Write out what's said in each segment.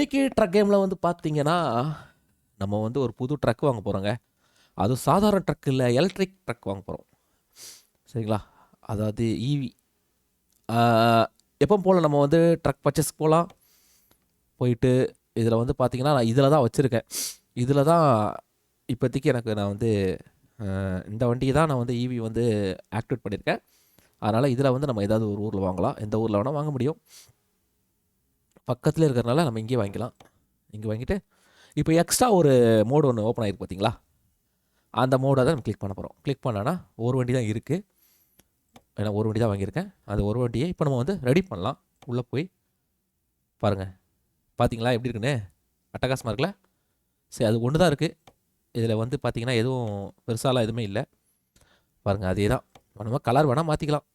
இன்னைக்கு ட்ரக் கேமில் வந்து பார்த்தீங்கன்னா நம்ம வந்து ஒரு புது ட்ரக் வாங்க போகிறோங்க. அதுவும் சாதாரண ட்ரக் இல்லை, எலக்ட்ரிக் ட்ரக் வாங்க போகிறோம். சரிங்களா? அதாவது ஈவி. எப்போ போல் நம்ம வந்து ட்ரக் பர்ச்சேஸ்க்கு போகலாம். போயிட்டு இதில் வந்து பார்த்தீங்கன்னா நான் இதில் தான் வச்சுருக்கேன். இதில் தான் இப்போதைக்கு நான் வந்து இந்த வண்டியை தான் நான் வந்து ஈவி வந்து ஆக்டிவேட் பண்ணியிருக்கேன். அதனால் இதில் வந்து நம்ம ஏதாவது ஒரு ஊரில் வாங்கலாம். எந்த ஊரில் வேணால் வாங்க முடியும். பக்கத்துலேயே இருக்கிறனால நம்ம இங்கேயே வாங்கிக்கலாம். இங்கே வாங்கிட்டு இப்போ எக்ஸ்ட்ரா ஒரு மோடு ஒன்று ஓப்பன் ஆகிருக்கு பார்த்தீங்களா? அந்த மோடை தான் நம்ம கிளிக் பண்ண போகிறோம். கிளிக் பண்ணோன்னா ஒரு வண்டி தான் இருக்குது. ஏன்னா ஒரு வண்டி தான் வாங்கியிருக்கேன். அந்த ஒரு வண்டியை இப்போ நம்ம வந்து ரெடி பண்ணலாம். உள்ளே போய் பாருங்கள். பார்த்தீங்களா எப்படி இருக்குன்னு? அட்டகாசமாக இருக்குல்ல? சரி, அது ஒன்று தான் இருக்குது. இதில் வந்து பார்த்தீங்கன்னா எதுவும் பெருசாலாம் எதுவுமே இல்லை. பாருங்கள், அதே தான். நம்ம கலர் வேணால் மாற்றிக்கலாம்.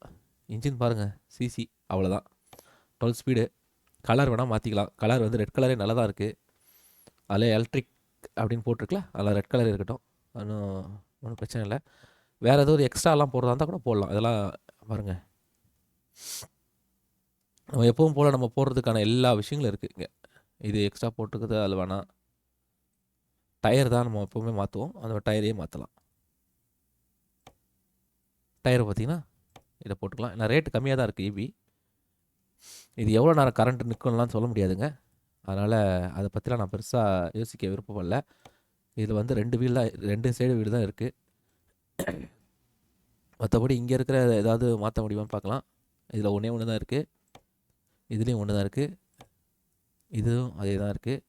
இன்ஜின் பாருங்கள், சிசி அவ்வளோதான். 12 ஸ்பீடு. கலர் வேணால் மாற்றிக்கலாம். கலர் வந்து ரெட் கலரே நல்லா தான் இருக்குது. அதில் எலக்ட்ரிக் அப்படின்னு போட்டிருக்குல, அதில் ரெட் கலர் இருக்கட்டும். ஒன்றும் பிரச்சனை இல்லை. வேறு ஏதோ ஒரு எக்ஸ்ட்ராலாம் போடுறதா இருந்தால் கூட போடலாம். இதெல்லாம் பாருங்கள், நம்ம எப்பவும் போல் நம்ம போடுறதுக்கான எல்லா விஷயங்களும் இருக்குது இங்கே. இது எக்ஸ்ட்ரா போட்டுருக்குது, அதில் வேணாம். டயர் தான் நம்ம எப்போவுமே மாற்றுவோம். அந்த டயரையே மாற்றலாம். டயரை பார்த்திங்கன்னா இதை போட்டுக்கலாம். ஏன்னா ரேட்டு கம்மியாக தான் இருக்குது ஈவி. இது எவ்வளோ நேரம் கரண்ட் நிற்கணும்லாம் சொல்ல முடியாதுங்க. அதனால் அதை பற்றிலாம் நான் பெருசாக யோசிக்க விருப்பப்படல. இதில் வந்து 2 வீல் தான், 2 சைடு வீடு தான் இருக்குது. மற்றபடி இங்கே இருக்கிற ஏதாவது மாற்ற முடியுமான்னு பார்க்கலாம். இதில் ஒன்று தான் இருக்குது. இதுலேயும் ஒன்று தான் இருக்குது. இதுவும் அதே தான் இருக்குது.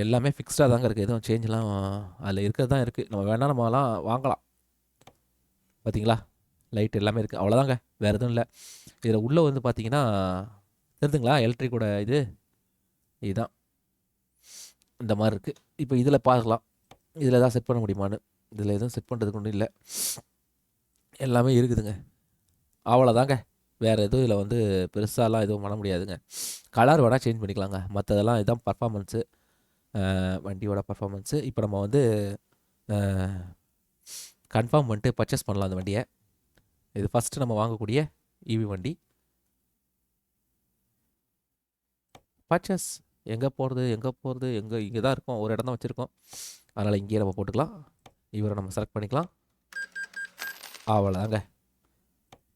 எல்லாமே ஃபிக்ஸ்டாக தாங்க இருக்குது. எதுவும் சேஞ்செலாம் அதில் இருக்கிறது தான் இருக்குது. நம்ம வேணால் நம்மலாம் வாங்கலாம். பார்த்தீங்களா? லைட் எல்லாமே இருக்குது. அவ்வளோதாங்க, வேறு எதுவும் இல்லை. இதில் உள்ளே வந்து பார்த்தீங்கன்னா தெரியுதுங்களா, எலக்ட்ரிக்கோட இதுதான் இந்த மாதிரி இருக்குது. இப்போ இதில் பார்க்கலாம், இதில் எதாவது செட் பண்ண முடியுமான்னு. இதில் எதுவும் செட் பண்ணுறதுக்கு ஒன்றும் இல்லை, எல்லாமே இருக்குதுங்க. அவ்வளோதாங்க, வேறு எதுவும் இதில் வந்து பெருசாலாம் எதுவும் பண்ண முடியாதுங்க. கலர் வேணால் சேஞ்ச் பண்ணிக்கலாங்க. மற்றதெல்லாம் இதுதான் பர்ஃபார்மன்ஸு, வண்டியோட பர்ஃபார்மன்ஸு. இப்போ நம்ம வந்து கன்ஃபார்ம் பண்ணிட்டு பர்ச்சேஸ் பண்ணலாம் அந்த வண்டியை. இது ஃபஸ்ட்டு நம்ம வாங்கக்கூடிய ஈவி வண்டி. பர்ச்சேஸ் எங்கே போகிறது இங்கே தான் இருக்கும். ஒரு இடம் தான் வச்சுருக்கோம். அதனால் இங்கேயே நம்ம போட்டுக்கலாம். இவரை நம்ம செலக்ட் பண்ணிக்கலாம். அவ்வளோதாங்க.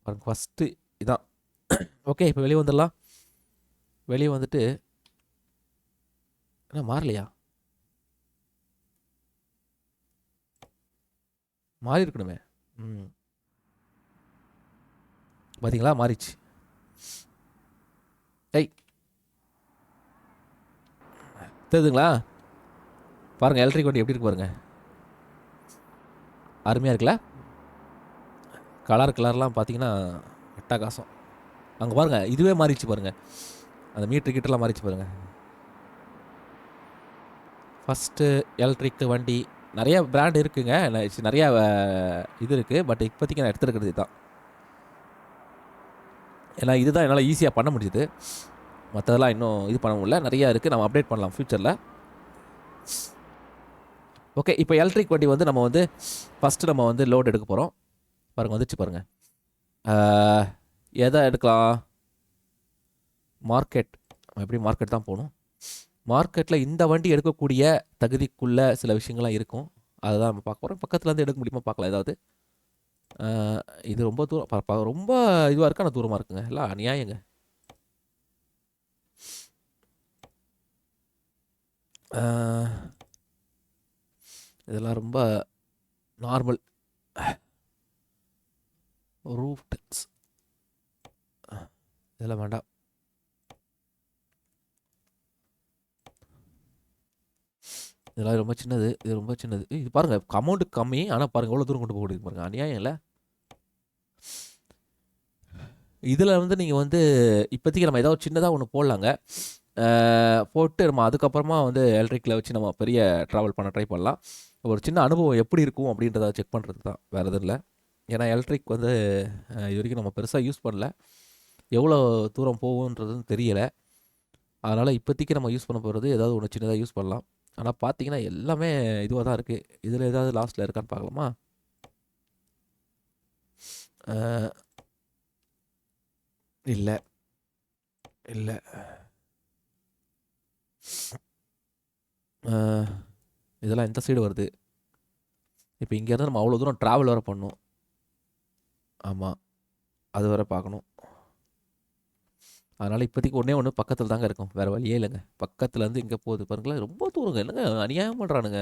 பாருங்க, ஃபஸ்ட்டு இதான். ஓகே, இப்போ வெளியே வந்துடலாம். வெளியே வந்துட்டு என்ன மாறலையா? மாறி இருக்கணுமே. பார்த்தீங்களா, மாறிச்சு. ஐய், தெரியுதுங்களா? பாருங்கள், எலக்ட்ரிக் வண்டி எப்படி இருக்கு பாருங்கள். அருமையாக இருக்குல்ல? கலர்லாம் பார்த்தீங்கன்னா அட்டகாசம். அங்கே பாருங்கள், இதுவே மாறிச்சு பாருங்கள். அந்த மீட்ரு கிட்டலாம் மாறிச்சு பாருங்கள். ஃபஸ்ட்டு எலக்ட்ரிக் வண்டி நிறைய பிராண்ட் இருக்குங்க. நிறையா இது இருக்குது. பட் இப்போதைக்கு நான் எடுத்துருக்கிறது இதுதான். ஏன்னா இதுதான் என்னால் ஈஸியாக பண்ண முடியுது. மற்றதெல்லாம் இன்னும் இது பண்ண முடியல. நிறையா இருக்குது, நம்ம அப்டேட் பண்ணலாம் ஃப்யூச்சரில். ஓகே, இப்போ எலக்ட்ரிக் வண்டி வந்து நம்ம வந்து ஃபஸ்ட்டு நம்ம வந்து லோடு எடுக்க போகிறோம். பாருங்கள், வந்துச்சு பாருங்கள். எதை எடுக்கலாம்? மார்க்கெட். எப்படி மார்க்கெட் தான் போகணும். மார்க்கெட்டில் இந்த வண்டி எடுக்கக்கூடிய தகுதிக்குள்ள சில விஷயங்கள்லாம் இருக்கும். அதை தான் நம்ம பார்க்க போகிறோம். பக்கத்தில் இருந்து எடுக்க முடியுமா பார்க்கலாம் ஏதாவது. இது ரொம்ப தூரம், ரொம்ப இதுவாக இருக்கு, ஆனால் தூரமாக இருக்குங்க. எல்லாம் அநியாயங்க. இதெல்லாம் ரொம்ப நார்மல். ரூஃப் டெக்ஸ் இதெல்லாம் வேண்டாம். இதெல்லாம் ரொம்ப சின்னது. இது ரொம்ப சின்னது. இது பாருங்கள், அமௌண்ட்டு கம்மி, ஆனால் பாருங்கள் எவ்வளோ தூரம் கொண்டு போக முடியுது பாருங்கள். அநியாயம் இல்லை? இதில் வந்து நீங்கள் வந்து இப்போதைக்கு நம்ம ஏதாவது சின்னதாக ஒன்று போடலாங்க. போட்டு நம்ம அதுக்கப்புறமா வந்து எலக்ட்ரிக்கில் வச்சு நம்ம பெரிய ட்ராவல் பண்ண ட்ரை பண்ணலாம். ஒரு சின்ன அனுபவம் எப்படி இருக்கும் அப்படின்றத செக் பண்ணுறது தான், வேறு எதுவும் இல்லை. ஏன்னா எலக்ட்ரிக் வந்து இது வரைக்கும் நம்ம பெருசாக யூஸ் பண்ணல. எவ்வளோ தூரம் போகுன்றதுன்னு தெரியலை. அதனால் இப்போதைக்கு நம்ம யூஸ் பண்ண போகிறது ஏதாவது ஒன்று சின்னதாக யூஸ் பண்ணலாம். ஆனால் பார்த்தீங்கன்னா எல்லாமே இதுவாக தான் இருக்குது. இதில் ஏதாவது லாஸ்ட்டில் இருக்கான்னு பார்க்கலாமா? இல்லை இல்லை. இதெல்லாம் இந்த சைடு வருது. இப்போ இங்கேருந்து நம்ம அவ்வளோ தூரம் ட்ராவல் வேறு பண்ணணும். ஆமாம், அது வேறு பார்க்கணும். அதனால் இப்போதைக்கு ஒன்று பக்கத்தில் தாங்க இருக்கும், வேறு வழியே இல்லைங்க. பக்கத்துலேருந்து இங்கே போகுது பாருங்களேன், ரொம்ப தூரங்க. என்னங்க அநியாயம் பண்ணுறானுங்க.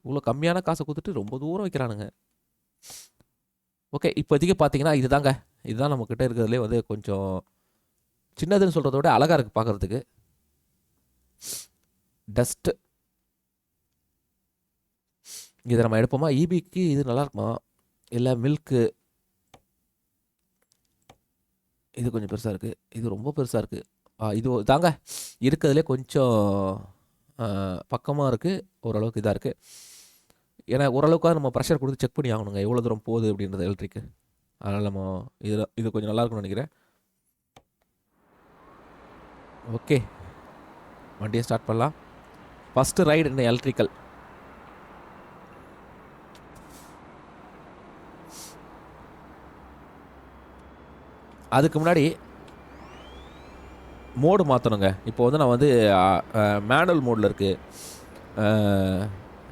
இவ்வளோ கம்மியான காசை கொடுத்துட்டு ரொம்ப தூரம் வைக்கிறானுங்க. ஓகே, இப்போதைக்கு பார்த்தீங்கன்னா இதுதான் நம்மக்கிட்ட இருக்கிறதுலே வந்து கொஞ்சம் சின்னதுன்னு சொல்கிறத விட அழகாக இருக்குது பார்க்குறதுக்கு. டஸ்ட்டு இதை நம்ம எடுப்போமா? ஈபிக்கு இது நல்லா இருக்குமா, இல்லை மில்க்கு? இது கொஞ்சம் பெருசாக இருக்குது, இது ரொம்ப பெருசாக இருக்குது. இது தாங்க இருக்கிறதுலே கொஞ்சம் பக்கமாக இருக்குது, ஓரளவுக்கு இதாக இருக்குது. ஏன்னா ஓரளவுக்காக நம்ம ப்ரெஷர் கொடுத்து செக் பண்ணி ஆகணுங்க எவ்வளோ தூரம் போகுது அப்படின்றது எலக்ட்ரிக்கு. அதனால் நம்ம இது கொஞ்சம் நல்லா இருக்கும்னு நினைக்கிறேன். ஓகே, வண்டியை ஸ்டார்ட் பண்ணலாம். ஃபஸ்ட்டு ரைடு இந்த எலக்ட்ரிக்கல். அதுக்கு முன்னாடி மோடு மாற்றணுங்க. இப்போ வந்து நான் வந்து மேனுவல் மோடில் இருக்குது,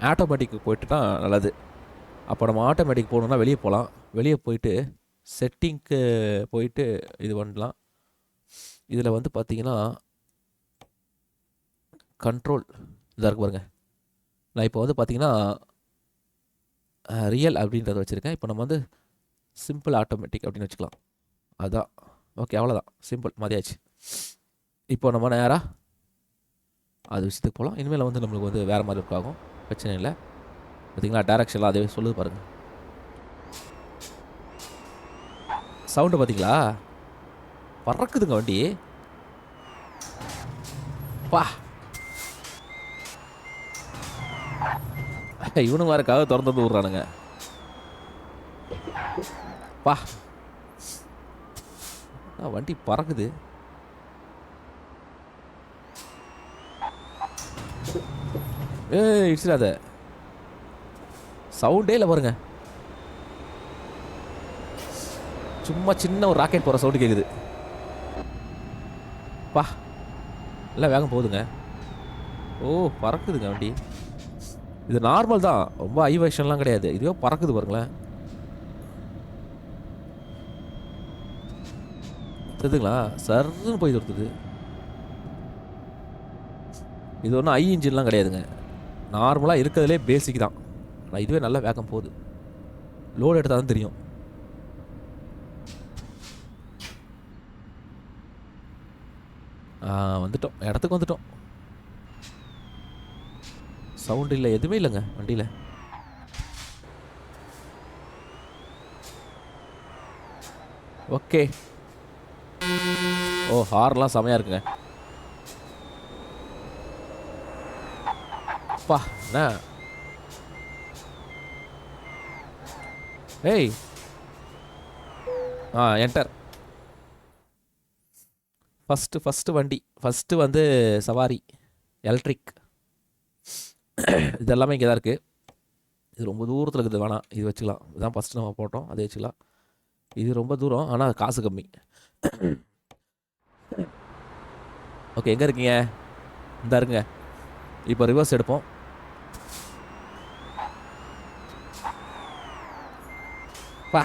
ஆட்டோமேட்டிக்கு போய்ட்டு தான் நல்லது. அப்போ நம்ம ஆட்டோமேட்டிக் போகணுன்னா வெளியே போகலாம். வெளியே போயிட்டு செட்டிங்க்கு போயிட்டு இது பண்ணலாம். இதில் வந்து பார்த்திங்கன்னா கண்ட்ரோல் இதாக இருக்கு பாருங்க. நான் இப்போ வந்து பார்த்திங்கன்னா ரியல் அப்படின்றத வச்சுருக்கேன். இப்போ நம்ம வந்து சிம்பிள் ஆட்டோமேட்டிக் அப்படின்னு வச்சுக்கலாம். அதான் ஓகே, அவ்வளோதான், சிம்பிள் மாதிரியாச்சு. இப்போ நம்ம நேராக அது விஷயத்துக்கு போகலாம். இனிமேல் வந்து நம்மளுக்கு வந்து வேறு மாதிரி இருக்காகும், பிரச்சனை இல்லை. பார்த்தீங்களா டேரக்ஷன்லாம் அதே சொல்லுது பாருங்கள். சவுண்டு பார்த்தீங்களா, பறக்குதுங்க வண்டி. பா, இவனுங்க வேறு கதவை திறந்து வந்து விட்றானுங்க. பா, வண்டி பறக்குது. இடிச்சிடாத, சவுண்டே இல்லை பாருங்க. சும்மா சின்ன ஒரு ராக்கெட் போகிற சவுண்டு கேட்குது. பா, எல்லாம் வேகம் போகுதுங்க. ஓ, பறக்குதுங்க வண்டி. இது நார்மல் தான், ரொம்ப ஹை வெர்ஷன்லாம் கிடையாது. இதுவே பறக்குது பாருங்களேன். தெரியுதுங்களா, சர்ன்னு போய் கொடுத்துது. இது ஒன்றும் ஹை இன்ஜின்லாம் கிடையாதுங்க, நார்மலாக இருக்கிறதுலே பேசிக் தான். ஆனால் இதுவே நல்லா வேகம் போகுது. லோடு எடுத்தால் தான் தெரியும். வந்துட்டோம், இடத்துக்கு வந்துட்டோம். சவுண்டு இல்லை, எதுவுமே இல்லைங்க வண்டியில். ஓகே. ஓ, ஹார்ன்லாம் செமையாக இருக்குங்க. அப்பா, என்ன ஏய், என்டர். ஃபஸ்ட்டு வண்டி, ஃபஸ்ட்டு வந்து சவாரி எலக்ட்ரிக். இது எல்லாமே இங்கே தான் இருக்குது. இது ரொம்ப தூரத்தில் இருக்குது, வேணாம் இது வச்சுக்கலாம். இதுதான் ஃபஸ்ட்டு நம்ம போட்டோம், அதே வச்சுக்கலாம். இது ரொம்ப தூரம், ஆனால் காசு கம்மி. ஓகே, எங்கே இருக்கீங்க? இந்த இருங்க. இப்போ ரிவர்ஸ் எடுப்போம். பா,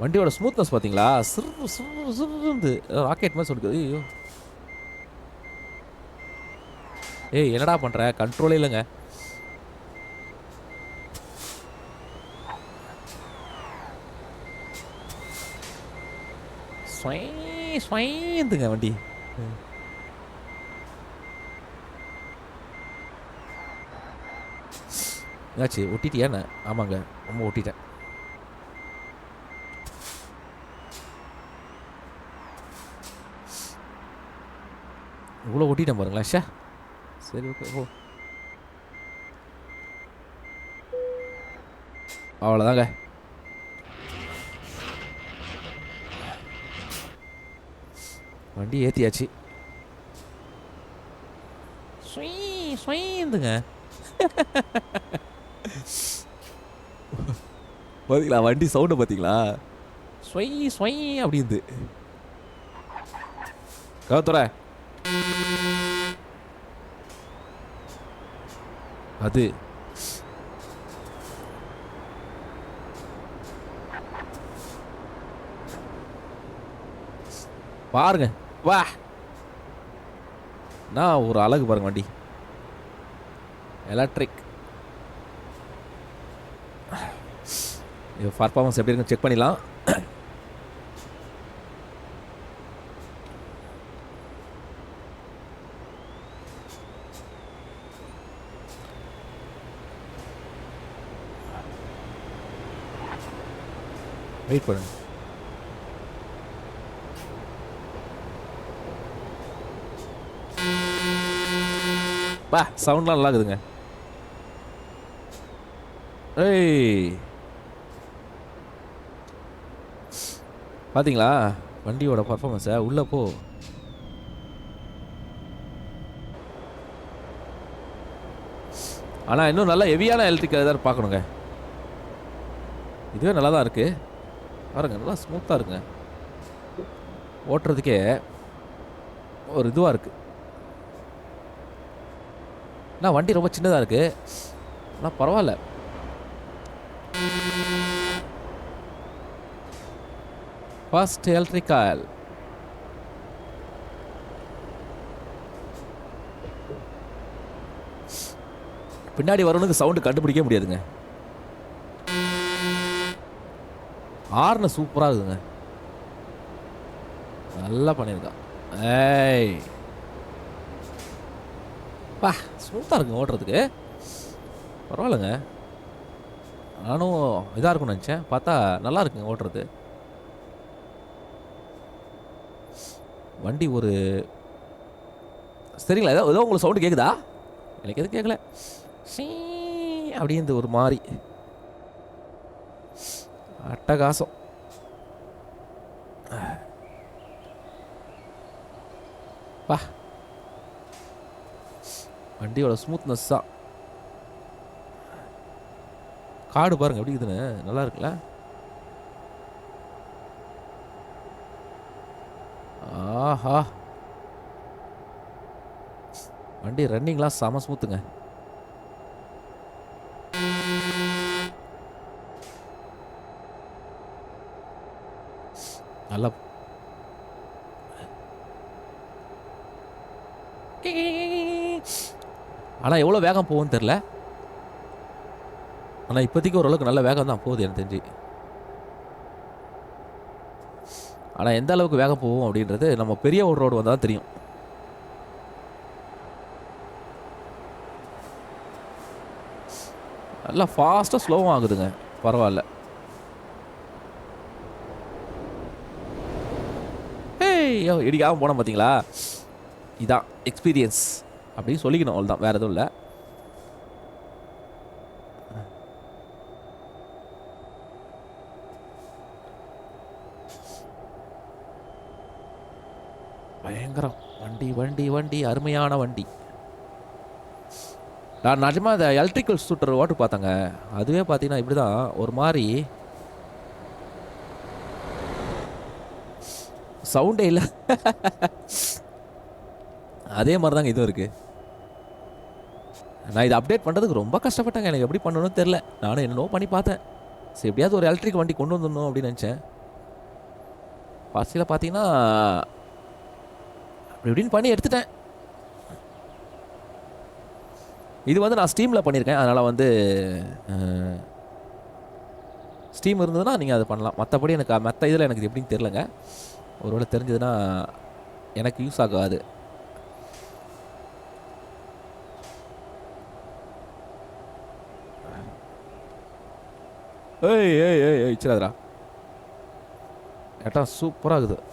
வண்டியோட ஸ்மூத்னஸ் பார்த்தீங்களா, சிறு சிறு சிறு ராக்கெட் மாதிரி சொல்லுது. ஐயோ, ஏய் என்னடா பண்ணுற, கண்ட்ரோலே இல்லைங்க. ஸ்வைந்துங்க வண்டி. என்னாச்சு, ஒட்டிட்டியா என்ன? ஆமாங்க, ரொம்ப ஒட்டிட்டேன். இவ்வளோ ஒட்டிட்டேன் பாருங்களேன். ஷே, சரி ஓகே. ஓ, அவ்வளோதாங்க. வண்டி ஏற்றியாச்சு. ஸ்வைந்துங்க. பார்த்தீங்களா வண்டி சவுண்டு பார்த்தீங்களா? ஸ்வொய் ஸ்வொய் அப்படின்னு கவுத்துற அது பாருங்க. வா நான் ஒரு அழகு பாருங்க வண்டி எலக்ட்ரிக். இது பர்ஃபார்மன்ஸ் எப்படி இருக்குன்னு செக் பண்ணிடலாம். வெயிட் பண்ணுங்க. பா சவுண்ட்லாம் நல்லா இருக்குதுங்க. ஏய் பார்த்தீங்களா வண்டியோட பர்ஃபார்மன்ஸை? உள்ளே போ. ஆனால் இன்னும் நல்லா ஹெவியான எலக்ட்ரிக் ஏதாவது பார்க்கணுங்க. இதுவே நல்லா தான் இருக்குது பாருங்க. நல்லா ஸ்மூத்தாக இருக்குங்க ஓட்டுறதுக்கே. ஒரு இதுவாக இருக்குது. ஆனால் வண்டி ரொம்ப சின்னதாக இருக்குது. ஆனால் பரவாயில்ல. First electrical. பின்னாடி வரவனுக்கு சவுண்டு கண்டுபிடிக்க முடியாதுங்க. ஆர்னு சூப்பராக இருக்குதுங்க. நல்லா பண்ணியிருக்கான். ஏய் பா ஸ்மூத்தாக இருக்குங்க ஓட்டுறதுக்கு. பரவாயில்லைங்க. நானும் இதாக இருக்கும்னு நினச்சேன். பார்த்தா நல்லா இருக்குங்க ஓட்டுறது. வண்டி ஒரு சரிங்களா? ஏதோ உங்களுக்கு சவுண்டு கேட்குதா? எனக்கு எதுவும் கேட்கல. அப்படின்னு ஒரு மாதிரி அட்டகாசம். பா வண்டியோட ஸ்மூத்னஸ் தான். காடு பாருங்க எப்படி இருக்குதுன்னு. நல்லா இருக்குல்ல? ஆஹா வண்டி ரன்னிங்லாம் செம ஸ்மூத்துங்க. நல்லா ஆனால் எவ்வளோ வேகம் போகும்னு தெரில. ஆனால் இப்போதைக்கு ஓரளவுக்கு நல்ல வேகம் தான் போகுது எனக்கு தெரிஞ்சு. ஆனால் எந்த அளவுக்கு வேகம் போகும் அப்படின்றது நம்ம பெரிய ஒரு ரோடு வந்தால் தான் தெரியும். நல்லா ஃபாஸ்ட்டாக ஸ்லோவும் ஆகுதுங்க. பரவாயில்ல. ஏய் இடிக்காமல் போனோம் பார்த்தீங்களா? இதான் எக்ஸ்பீரியன்ஸ் அப்படின்னு சொல்லிக்கணும். அவ்வளோதான், வேறு எதுவும் இல்லை. பயங்கரம் வண்டி வண்டி வண்டி அருமையான வண்டி. நான் நிஜமாக இந்த எலக்ட்ரிக்கல் ஸ்கூட்டர் ஓட்டு பார்த்தேங்க. அதுவே பார்த்தீங்கன்னா இப்படி தான் ஒரு மாதிரி சவுண்டே இல்லை. அதே மாதிரி தாங்க இதுவும் இருக்குது. நான் இதை அப்டேட் பண்ணுறதுக்கு ரொம்ப கஷ்டப்பட்டேங்க. எனக்கு எப்படி பண்ணணும்னு தெரில. நானும் என்னென்னோ பண்ணி பார்த்தேன். சரி எப்படியாவது ஒரு எலக்ட்ரிக் வண்டி கொண்டு வந்துடணும் அப்படின்னு நினச்சேன். ஃபர்ஸ்ட்டில் பார்த்தீங்கன்னா அப்படி இப்படின்னு பண்ணி எடுத்துட்டேன். இது வந்து நான் ஸ்டீமில் பண்ணியிருக்கேன். அதனால் வந்து ஸ்டீம் இருந்ததுன்னா நீங்கள் அதை பண்ணலாம். மற்றபடி எனக்கு மற்ற இதில் எனக்கு இது எப்படின்னு தெரிலங்க. ஒருவேளை தெரிஞ்சதுன்னா எனக்கு யூஸ் ஆகாது. ஏய் ஏய் ஏய் ஏய் இச்சிராதரா. ஏட்டா சூப்பராக இருக்குது.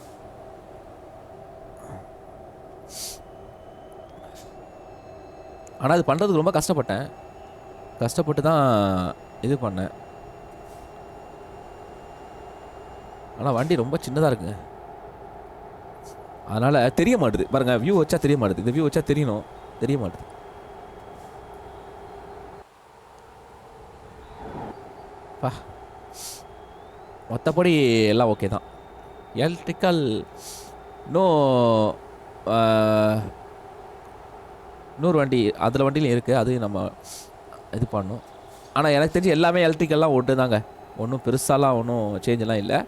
ஆனால் இது பண்ணுறதுக்கு ரொம்ப கஷ்டப்பட்டேன். கஷ்டப்பட்டு தான் இது பண்ணேன். ஆனால் வண்டி ரொம்ப சின்னதாக இருக்குங்க. அதனால் தெரிய மாட்டுது பாருங்கள். வியூ வச்சா தெரிய மாட்டுது. இந்த வியூ வச்சா தெரியணும், தெரிய மாட்டுது. பா மற்றபடி எல்லாம் ஓகே தான். எலக்ட்ரிக்கல் இன்னும் இன்னொரு வண்டி அதில் வண்டியிலும் இருக்குது, அதையும் நம்ம இது பண்ணணும். ஆனால் எனக்கு தெரிஞ்சு எல்லாமே எலக்ட்ரிக்கல்லாம் ஒன்று தாங்க, ஒன்றும் பெருசாலாம் ஒன்றும் சேஞ்செல்லாம் இல்லை.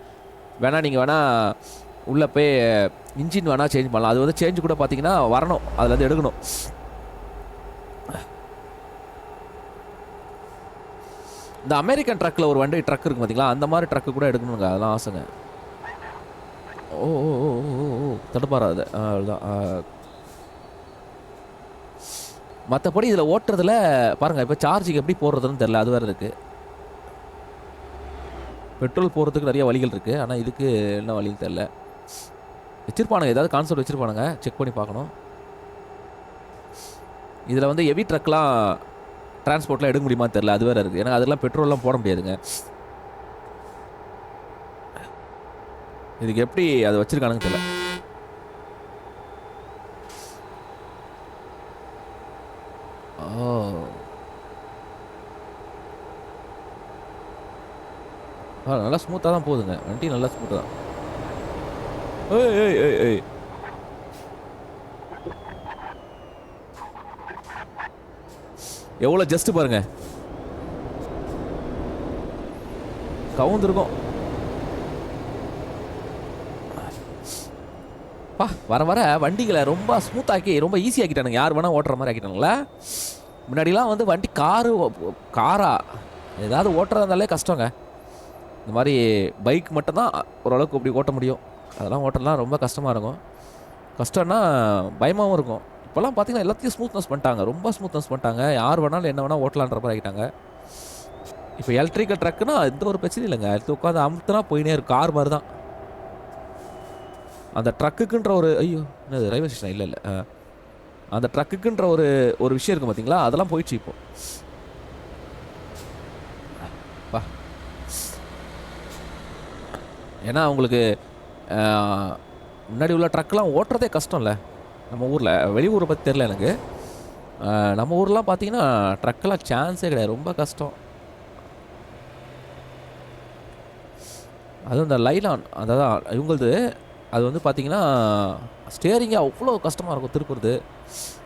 வேணால் நீங்கள் வேணால் உள்ளே போய் இன்ஜின் வேணால் சேஞ்ச் பண்ணலாம். அது வந்து சேஞ்ச் கூட பார்த்தீங்கன்னா வரணும், அதில் வந்து எடுக்கணும். இந்த அமெரிக்கன் ட்ரக்கில் ஒரு வண்டி ட்ரக் இருக்குது பார்த்தீங்களா, அந்த மாதிரி ட்ரக்கு கூட எடுக்கணுங்க, அதெல்லாம் ஆசைங்க. ஓ ஓ ஓ ஓ ஓ தடுப்பாராது, அவ்வளோதான். மற்றபடி இதில் ஓட்டுறதுல பாருங்கள், இப்போ சார்ஜிங் எப்படி போடுறதுன்னு தெரில, அது வேறு இருக்குது. பெட்ரோல் போடுறதுக்கு நிறைய வழிகள் இருக்குது, ஆனால் இதுக்கு என்ன வழின்னு தெரில. வச்சுருப்பானுங்க, ஏதாவது கான்செப்ட் வச்சுருப்பானுங்க, செக் பண்ணி பார்க்கணும். இதில் வந்து ஹெவி ட்ரக்லாம் டிரான்ஸ்போர்ட்லாம் எடுக்க முடியுமா தெரில, அது வேறு இருக்குது. ஏன்னா அதெல்லாம் பெட்ரோல்லாம் போட முடியாதுங்க. இதுக்கு எப்படி அதை வச்சுருக்கானுங்க தெரில. நல்லா ஸ்மூத்தாக தான் போகுதுங்க வண்டி, நல்லா ஸ்மூத்தாக தான். ஏய் ஏய் ஏய் ஏய் எவ்வளோ ஜஸ்ட் பாருங்க, கவுந்துருக்கும். வர வர வண்டிகளை ரொம்ப ஸ்மூத்தாக்கி ரொம்ப ஈஸி ஆக்கிட்டானுங்க, யார் வேணால் ஓட்டுற மாதிரி ஆக்கிட்டானுங்களா. முன்னாடிலாம் வந்து வண்டி காரா ஏதாவது ஓட்டுறதா இருந்தாலே கஷ்டங்க. இந்த மாதிரி பைக் மட்டும்தான் ஓரளவுக்கு இப்படி ஓட்ட முடியும், அதெல்லாம் ஓட்டலாம் ரொம்ப கஷ்டமாக இருக்கும். கஷ்டம்னா பயமாகவும் இருக்கும். இப்போல்லாம் பார்த்தீங்கன்னா எல்லாத்தையும் ஸ்மூத்னஸ் பண்ணிட்டாங்க, ரொம்ப ஸ்மூத்னஸ் பண்ணிட்டாங்க, யார் வேணாலும் என்ன வேணால் ஓட்டலான்ற மாதிரி ஆகிட்டாங்க. இப்போ எலக்ட்ரிக்கல் ட்ரக்குனா எந்த ஒரு பிரச்சனையும் இல்லைங்க, எடுத்து உட்காந்து அமுத்துனா போயினே இருக்கும், கார் மாதிரி தான். அந்த ட்ரக்குக்குன்ற ஒரு ஐயோ என்னது ரயில்வே ஸ்டேஷன் இல்லை இல்லை அந்த ட்ரக்குக்குன்ற ஒரு விஷயம் இருக்குது பார்த்தீங்களா, அதெல்லாம் போயிடுச்சு இப்போ. ஏன்னா உங்களுக்கு முன்னாடி உள்ள ட்ரக்லாம் ஓட்டுறதே கஷ்டம் இல்லை நம்ம ஊரில். வெளியூரை பற்றி தெரில எனக்கு. நம்ம ஊர்லாம் பார்த்தீங்கன்னா ட்ரக்கெல்லாம் சான்ஸே கிடையாது, ரொம்ப கஷ்டம். அதுவும் இந்த லைலான் அதான் இவங்களது, அது வந்து பார்த்தீங்கன்னா ஸ்டேரிங்கே அவ்வளோ கஷ்டமாக இருக்கும் திருப்புறது.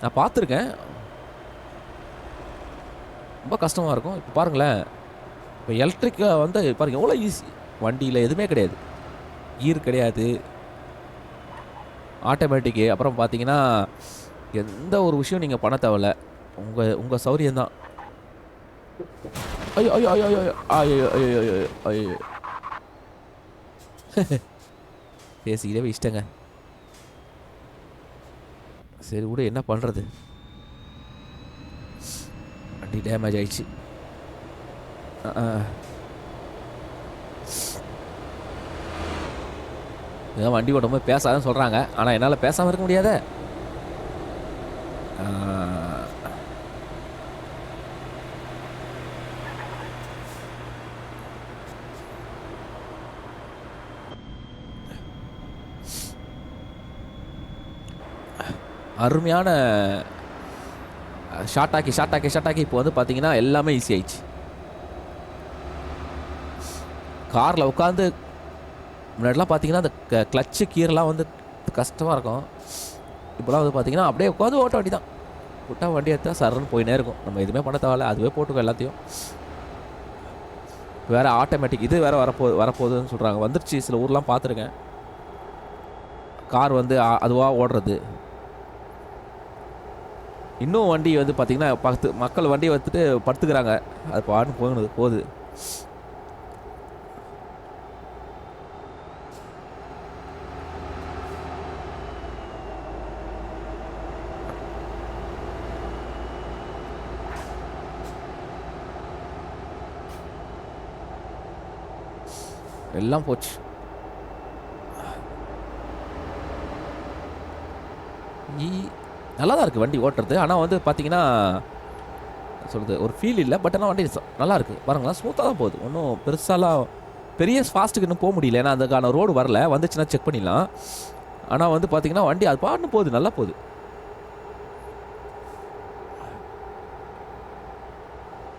நான் பார்த்துருக்கேன், ரொம்ப கஷ்டமாக இருக்கும். இப்போ பாருங்களேன், இப்போ எலக்ட்ரிக்கை வந்து பாருங்கள் எவ்வளோ ஈஸி. வண்டியில் எதுவுமே கிடையாது, கீர் கிடையாது, ஆட்டோமேட்டிக்கு. அப்புறம் பார்த்தீங்கன்னா எந்த ஒரு விஷயம் நீங்கள் பண்ண தேவையில்ல, உங்கள் சௌரியம்தான். ஐயோ ஐயோ ஐயோ ஐயோ ஐயோ ஐயோ ஐயோ ஐயோ பேசிக்கிட்டே இஷ்டங்க. சரி கூட என்ன பண்ணுறது, வண்டி டேமேஜ் ஆயிடுச்சு. இதான் வண்டி ஓட்டும்போது பேசாதன்னு சொல்கிறாங்க, ஆனால் என்னால் பேசாமல் இருக்க முடியாத. அருமையான ஷார்ட் ஆக்கி இப்போ வந்து பார்த்தீங்கன்னா எல்லாமே ஈஸி ஆயிடுச்சு. காரில் உட்காந்து முன்னாடிலாம் பார்த்தீங்கன்னா அந்த கிளச்சு கீரெலாம் வந்து கஷ்டமாக இருக்கும். இப்போலாம் வந்து பார்த்தீங்கன்னா அப்படியே உட்காந்து ஓட்ட வண்டி தான், விட்டால் வண்டி எடுத்தால் சரன்னு போயினே இருக்கும், நம்ம எதுவுமே பண்ண தேவையில்ல, அதுவே போட்டுக்கோ எல்லாத்தையும். வேறு ஆட்டோமேட்டிக் இது வேறு வரப்போகுதுன்னு சொல்கிறாங்க, வந்துருச்சு. சில ஊர்லாம் பார்த்துருக்கேன், கார் வந்து அதுவாக ஓடுறது. இன்னும் வண்டி வந்து பார்த்திங்கன்னா மக்கள் வண்டியை வந்துட்டு படுத்துக்கிறாங்க, அது பாட்டு போகுது. எல்லாம் போச்சு. நல்லா தான் இருக்குது வண்டி ஓட்டுறது, ஆனால் வந்து பார்த்தீங்கன்னா சொல்கிறது ஒரு ஃபீல் இல்லை. பட் ஆனால் வண்டி நல்லா இருக்குது பாருங்களா, ஸ்மூத்தாக தான் போகுது, ஒன்றும் பெருசாலாம் பெரிய ஃபாஸ்ட்டுக்கு இன்னும் போக முடியல, ஏன்னா அதுக்கான ரோடு வரல, வந்துச்சுன்னா செக் பண்ணிடலாம். ஆனால் வந்து பார்த்தீங்கன்னா வண்டி அது பாட்டுன்னு போகுது, நல்லா போகுது.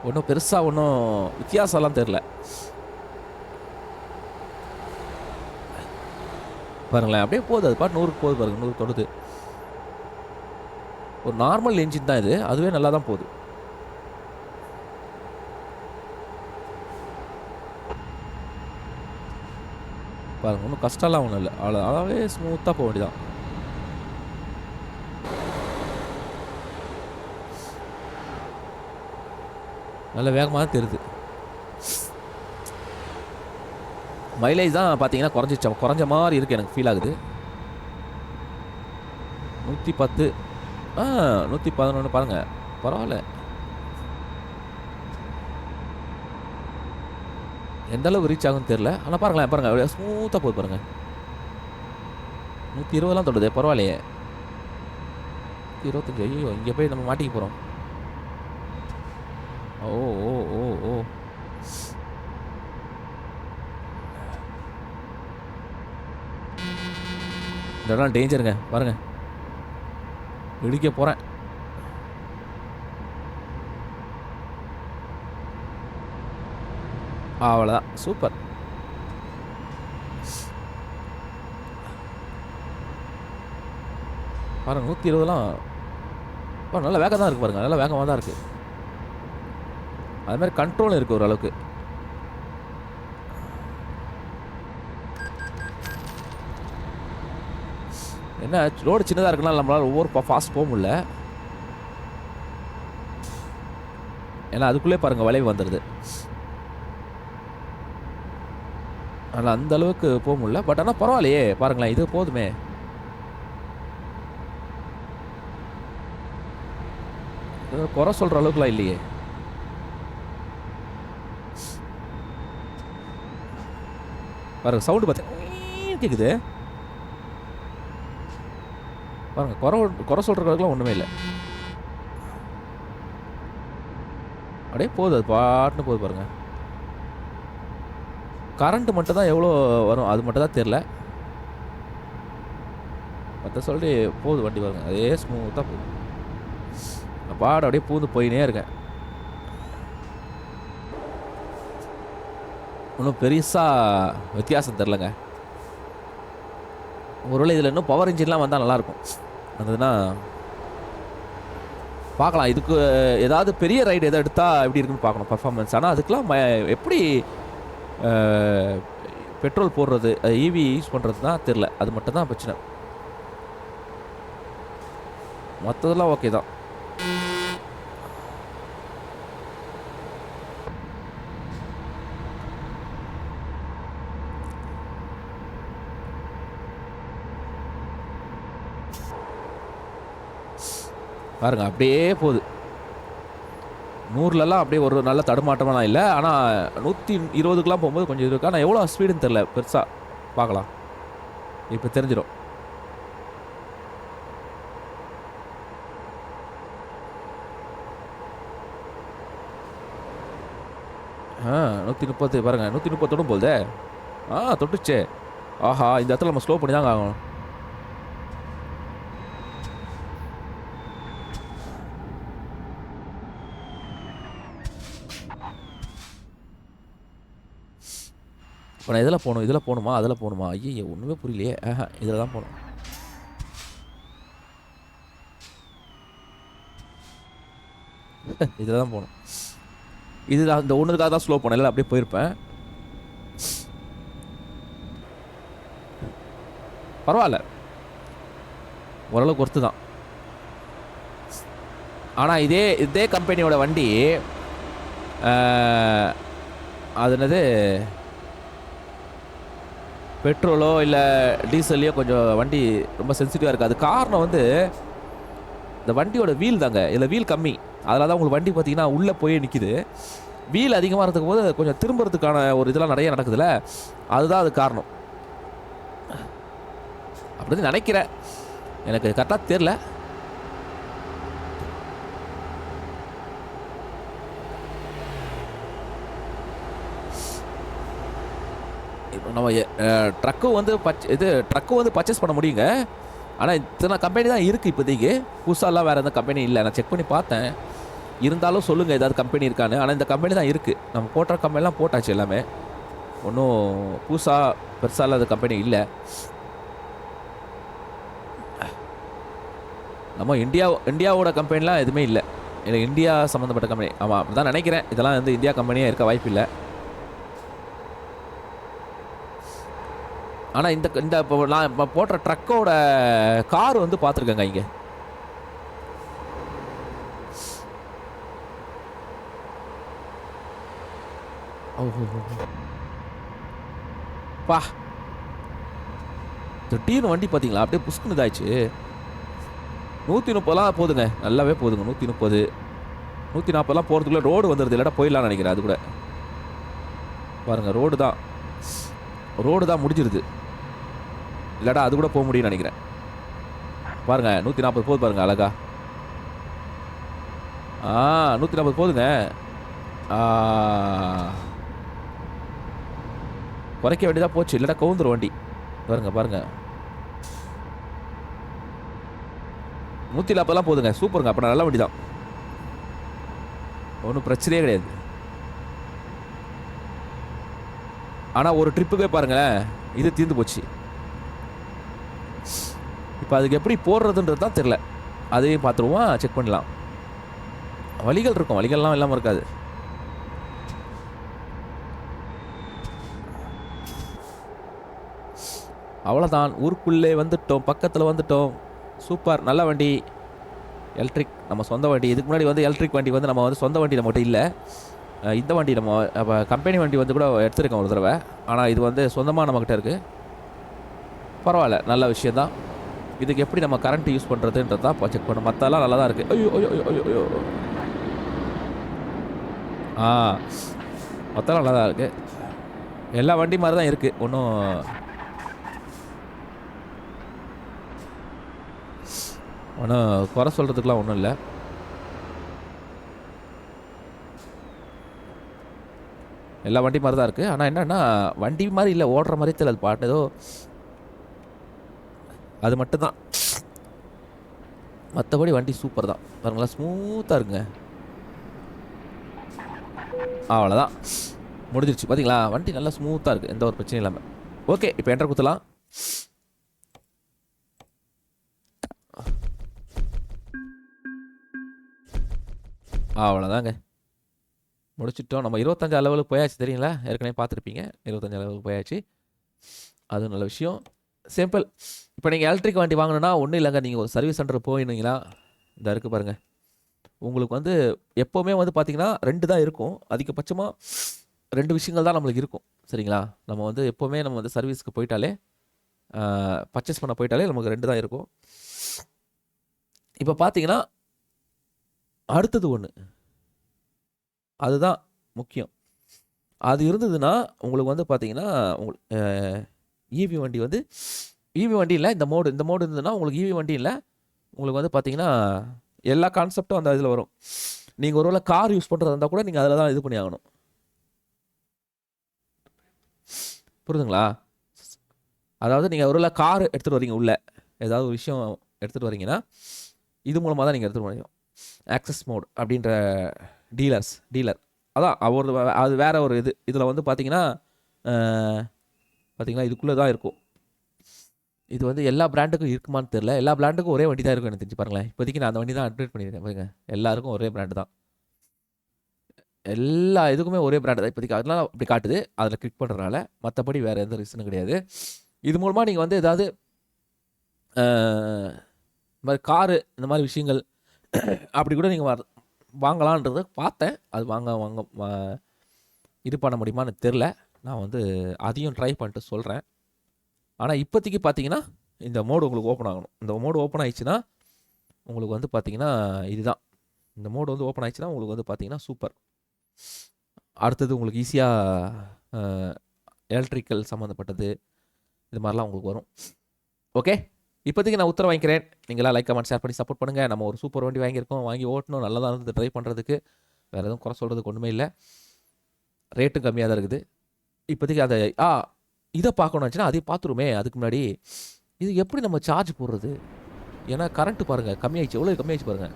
ஒன்றும் பெருசாக ஒன்றும் வித்தியாசம்லாம் தெரில. பாருங்களேன், அப்படியே போகுது. அது பாட்டு 100க்கு போகுது பாருங்க, 100 தொடுது. ஒரு நார்மல் என்ஜின் தான் இது, அதுவே நல்லா தான் போகுது. பாருங்க, ஒன்றும் கஷ்டம்லாம் ஒன்றும் இல்லை. அதாவே ஸ்மூத்தாக போக வேண்டியதான். நல்ல வேகமாக தான் தெரியுது. மைலேஜ் தான் பார்த்தீங்கன்னா குறைஞ்ச மாதிரி இருக்குது, எனக்கு ஃபீல் ஆகுது. 110, 111 பாருங்கள், பரவாயில்ல. எந்த அளவுக்கு ரீச் ஆகும்னு தெரில. ஆனால் பாருங்களேன் ஸ்மூத்தாக போகுது பாருங்கள். 120லாம் தொடுது, பரவாயில்லையே. 125, ஐயோ இங்கே போய் நம்ம மாட்டிக்க போகிறோம். ஓ ஓ ஓ ஓ இதெல்லாம் டேஞ்சருங்க. பாருங்க, இடிக்க போகிறேன். அவ்வளோதான், சூப்பர். பாருங்க, 120லாம் நல்ல வேகம் தான் இருக்குது பாருங்கள், நல்ல வேகமாக தான் இருக்குது. அது மாதிரி கண்ட்ரோலும் இருக்குது ஓரளவுக்கு. என்ன ரோடு சின்னதாக இருக்குன்னா நம்மளால் ஒவ்வொரு ஃபாஸ்ட் போக முடியல. ஏன்னா அதுக்குள்ளே பாருங்கள் வளைவு வந்துடுது. அதனால் அந்த அளவுக்கு போக முடியல. பட் ஆனால் பரவாயில்லையே, பாருங்களேன், இது போதுமே. குறை சொல்கிற அளவுக்குலாம் இல்லையே. பாருங்க, சவுண்டு பார்த்தீங்க கேட்குது. பாருங்க, குறை சொல்கிறதுக்குலாம் ஒன்றுமே இல்லை. அப்படியே போகுது, அது பாட்டுன்னு போகுது பாருங்க. கரண்ட் மட்டும் தான் எவ்வளோ வரும் அது மட்டும் தான் தெரில. மற்ற சொல்லி போகுது வண்டி பாருங்க, அதே ஸ்மூத்தாக போகுது. பாடு அப்படியே பூந்து போயினே இருக்கேன். ஒன்றும் பெருசாக வித்தியாசம் தெரிலங்க. ஒருவேளை இதில் இன்னும் பவர் இன்ஜின்லாம் வந்தால் நல்லாயிருக்கும். அதுனா பார்க்கலாம். இதுக்கு ஏதாவது பெரிய ரைடு எதாவது எடுத்தால் எப்படி இருக்குன்னு பார்க்கணும் பர்ஃபார்மன்ஸ். ஆனால் அதுக்கெலாம் எப்படி பெட்ரோல் போடுறது, ஈவி யூஸ் பண்ணுறது தான் தெரில. அது மட்டும் தான் பிரச்சனை. மற்றதெல்லாம் ஓகே தான். பாருங்க, அப்படியே போகுது. 100லலாம் அப்படியே ஒரு நல்ல தடுமாட்டமெல்லாம் இல்லை. ஆனால் 120க்குலாம் போகும்போது கொஞ்சம் இருக்கா. ஆனால் எவ்வளோ ஸ்பீடுன்னு தெரில, பெருசாக பார்க்கலாம், இப்போ தெரிஞ்சிடும். ஆ 130 பாருங்கள், 130 தொடும் போகுதே. தொட்டுச்சே. ஆஹா, இந்த இடத்துல நம்ம ஸ்லோ பண்ணி தாங்க ஆகணும். இப்போ நான் இதில் போகணும், இதில் போகணுமா அதில் போகணுமா? ஐயோ ஒன்றுமே புரியலையே. இதில் தான் போகணும். இதில் தான் போகணும். இதுதான் இந்த ஒன்றுக்காக தான் ஸ்லோ பண்ணல, அப்படியே போயிருப்பேன். பரவாயில்ல, ஓரளவுக்கு ஒர்த்து தான். ஆனால் இதே கம்பெனியோட வண்டி அது என்னது, பெட்ரோலோ இல்லை டீசல்லையோ கொஞ்சம் வண்டி ரொம்ப சென்சிட்டிவாக இருக்குது. அது காரணம் வந்து இந்த வண்டியோட வீல் தாங்க. இதில் வீல் கம்மி, அதில் தான் உங்களுக்கு வண்டி பார்த்தீங்கன்னா உள்ளே போய் நிற்கிது. வீல் அதிகமாக இருக்கும் போது கொஞ்சம் திரும்புறதுக்கான ஒரு இதெல்லாம் நிறைய நடக்குதுல்ல, அதுதான் அது காரணம் அப்படின்னு நினைக்கிறேன். எனக்கு கரெக்டாக தெரில. நம்ம ட்ரக்கும் வந்து ட்ரக்கும் வந்து பர்ச்சேஸ் பண்ண முடியுங்க. ஆனால் இத்தனை கம்பெனி தான் இருக்குது இப்போதைக்கு. புதுசாலாம் வேறு எந்த கம்பெனி இல்லை. நான் செக் பண்ணி பார்த்தேன். இருந்தாலும் சொல்லுங்கள் ஏதாவது கம்பெனி இருக்கான்னு. ஆனால் இந்த கம்பெனி தான் இருக்குது. நம்ம போட்ட கம்பெனிலாம் போட்டாச்சு எல்லாமே. ஒன்றும் புதுசாக பெருசாலாம் அந்த கம்பெனி இல்லை. நம்ம இந்தியாவோட கம்பெனிலாம் எதுவுமே இல்லை. இல்லை இந்தியா சம்மந்தப்பட்ட கம்பெனி. ஆமாம் அப்படி தான் நினைக்கிறேன். இதெல்லாம் வந்து இந்தியா கம்பெனியாக இருக்க வாய்ப்பு இல்லை. ஆனால் இந்த இப்போ நான் இப்போ போடுற ட்ரக்கோட கார் வந்து பார்த்துருக்கேங்க இங்கே. பா திடீர்னு வண்டி பார்த்தீங்களா அப்படியே புஷ்குன்னு இதாச்சு. 130 போதுங்க, நல்லாவே போதுங்க. 130 140 போகிறதுக்குள்ளே ரோடு வந்துடுது. இல்லைடா போயிடலான்னு நினைக்கிறேன். அது கூட பாருங்கள் ரோடு தான் முடிஞ்சிருது. இல்லைடா அது கூட போக முடியும்னு நினைக்கிறேன். பாருங்கள் 140 போகுது பாருங்கள் அழகா. 140 போதுங்க. குறைக்க வேண்டியதாக போச்சு. இல்லைடா கவுந்துரும் வண்டி. பாருங்க 140 போதுங்க. சூப்பருங்க. அப்போ நல்ல வண்டி தான், ஒன்றும் பிரச்சனையே கிடையாது. ஆனால் ஒரு ட்ரிப்புக்கே பாருங்களேன் இது தீர்ந்து போச்சு. இப்போ அதுக்கு எப்படி போடுறதுன்றது தான் தெரில. அதையும் பார்த்துருவோம், செக் பண்ணலாம். வழிகள் இருக்கும், வழிகள்லாம் இல்லாமல் இருக்காது. அவ்வளோதான், ஊருக்குள்ளே வந்துட்டோம், பக்கத்தில் வந்துட்டோம். சூப்பர், நல்ல வண்டி, எலக்ட்ரிக், நம்ம சொந்த வண்டி. இதுக்கு முன்னாடி வந்து எலக்ட்ரிக் வண்டி வந்து நம்ம வந்து சொந்த வண்டி நம்மகிட்ட இல்லை. இந்த வண்டி நம்ம கம்பெனி வண்டி வந்து கூட எடுத்துருக்கோம் ஒரு தடவை. ஆனால் இது வந்து சொந்தமாக நம்மக்கிட்ட இருக்குது. பரவாயில்ல, நல்ல விஷயந்தான். இதுக்கு எப்படி நம்ம கரண்ட் யூஸ் பண்ணுறதுன்றது தான் செக் பண்ணணும். மற்றெல்லாம் நல்லா தான் இருக்குது. ஐயோ மொத்தம் நல்லா தான் இருக்குது. எல்லா வண்டி மாதிரி தான் இருக்குது. ஒன்றும் குறை சொல்கிறதுக்குலாம் ஒன்றும் இல்லை. எல்லா வண்டி மாதிரி தான் இருக்குது. ஆனால் என்னென்னா வண்டி மாதிரி இல்லை, ஓடுற மாதிரி தெரியல. அது பாட்டு ஏதோ அது மட்டும்தான். மற்றபடி வண்டி சூப்பர் தான். பாருங்களா ஸ்மூத்தாக இருக்குங்க. அவ்வளோதான், முடிஞ்சிருச்சு. பார்த்தீங்களா வண்டி நல்லா ஸ்மூத்தாக இருக்குது, எந்த ஒரு பிரச்சனையும் இல்லாமல். ஓகே, இப்போ என்டர் குத்தலாம். அவ்வளோதாங்க, முடிச்சிட்டோம். நம்ம 25 லெவலுக்கு போயாச்சு, தெரியுங்களா? ஏற்கனவே பார்த்துருப்பீங்க, 25 லெவலுக்கு போயாச்சு. அது நல்ல விஷயம். சிம்பிள். இப்போ நீங்கள் எலக்ட்ரிக் வண்டி வாங்கணுன்னா ஒன்றும் இல்லைங்க. நீங்கள் ஒரு சர்வீஸ் சென்டர் போயினீங்களா, இந்த இருக்குது பாருங்கள். உங்களுக்கு வந்து எப்போவுமே வந்து பார்த்திங்கன்னா 2 தான் இருக்கும். அதிகபட்சமாக 2 விஷயங்கள் தான் நம்மளுக்கு இருக்கும், சரிங்களா? நம்ம வந்து எப்போவுமே நம்ம வந்து சர்வீஸ்க்கு போயிட்டாலே, பர்ச்சேஸ் பண்ண போயிட்டாலே நமக்கு 2 தான் இருக்கும். இப்போ பார்த்தீங்கன்னா அடுத்தது ஒன்று, அதுதான் முக்கியம். அது இருந்ததுன்னா உங்களுக்கு வந்து பார்த்தீங்கன்னா ஈவி வண்டி வந்து ஈவி வண்டி இல்லை, இந்த மோடு இருந்ததுன்னா உங்களுக்கு ஈவி வண்டி இல்லை. உங்களுக்கு வந்து பார்த்தீங்கன்னா எல்லா கான்செப்டும் அந்த இதில் வரும். நீங்கள் ஒருவேளை கார் யூஸ் பண்ணுறதா இருந்தால் கூட நீங்கள் அதில் தான் இது பண்ணி ஆகணும். புரியுதுங்களா? அதாவது நீங்கள் ஒருவேளை கார் எடுத்துகிட்டு வரீங்க, உள்ள ஏதாவது ஒரு விஷயம் எடுத்துகிட்டு வரீங்கன்னா இது மூலமாக தான் நீங்கள் எடுத்துகிட்டு வரீங்க. ஆக்சஸ் மோட் அப்படின்ற டீலர் அதான் அது வேற ஒரு இதில் வந்து பார்த்தீங்கன்னா இதுக்குள்ளே தான் இருக்கும். இது வந்து எல்லா பிராண்டுக்கும் இருக்குமான்னு தெரியல. எல்லா பிராண்டுக்கும் ஒரே வண்டி தான் இருக்கும் எனக்கு தெரிஞ்சு. பாருங்களேன், இப்போதைக்கு நான் அந்த வண்டி தான் அப்டேட் பண்ணியிருக்கேன். பாருங்க, எல்லாருக்கும் ஒரே பிராண்டு தான், எல்லா இதுக்குமே ஒரே பிராண்டு தான் இப்போதைக்கு. அதனால அப்படி காட்டுது அதில் கிளிக் பண்ணுறதுனால. மற்றபடி வேறு எந்த ரீசனும் கிடையாது. இது மூலமாக நீங்கள் வந்து ஏதாவது இந்த மாதிரி காரு இந்த மாதிரி விஷயங்கள் அப்படி கூட நீங்கள் வாங்கலான்றது பார்த்தேன். அது இது பண்ண முடியுமான்னு தெரில. நான் வந்து அதையும் ட்ரை பண்ணிட்டு சொல்கிறேன். ஆனால் இப்போதைக்கு பார்த்தீங்கன்னா இந்த மோடு உங்களுக்கு ஓப்பன் ஆகணும். இந்த மோடு ஓப்பன் ஆகிடுச்சுன்னா உங்களுக்கு வந்து பார்த்தீங்கன்னா இதுதான், இந்த மோடு வந்து ஓப்பன் ஆகிடுச்சுன்னா உங்களுக்கு வந்து பார்த்தீங்கன்னா சூப்பர். அடுத்தது உங்களுக்கு ஈஸியாக எலக்ட்ரிக்கல் சம்மந்தப்பட்டது இது மாதிரிலாம் உங்களுக்கு வரும். ஓகே, இப்போதைக்கு நான் உத்தரவு வாங்கிக்கிறேன். நீங்களாம் லைக், கமெண்ட், ஷேர் பண்ணி சப்போர்ட் பண்ணுங்கள். நம்ம ஒரு சூப்பர் வண்டி வாங்கியிருக்கோம், வாங்கி ஓட்டணும், நல்லா தான் இருந்தது ட்ரை பண்ணுறதுக்கு. வேறு எதுவும் குறை சொல்கிறதுக்கு ஒன்றுமே இல்லை. ரேட்டும் கம்மியாக தான் இருக்குது இப்போதைக்கு. அதை இதை பார்க்கணும் வச்சுன்னா அதையும் பார்த்துருமே. அதுக்கு முன்னாடி இது எப்படி நம்ம சார்ஜ் போடுறது? ஏன்னா கரண்ட்டு பாருங்கள் கம்மியாகிடுச்சு, எவ்வளோ கம்மியாகிடுச்சு பாருங்கள்.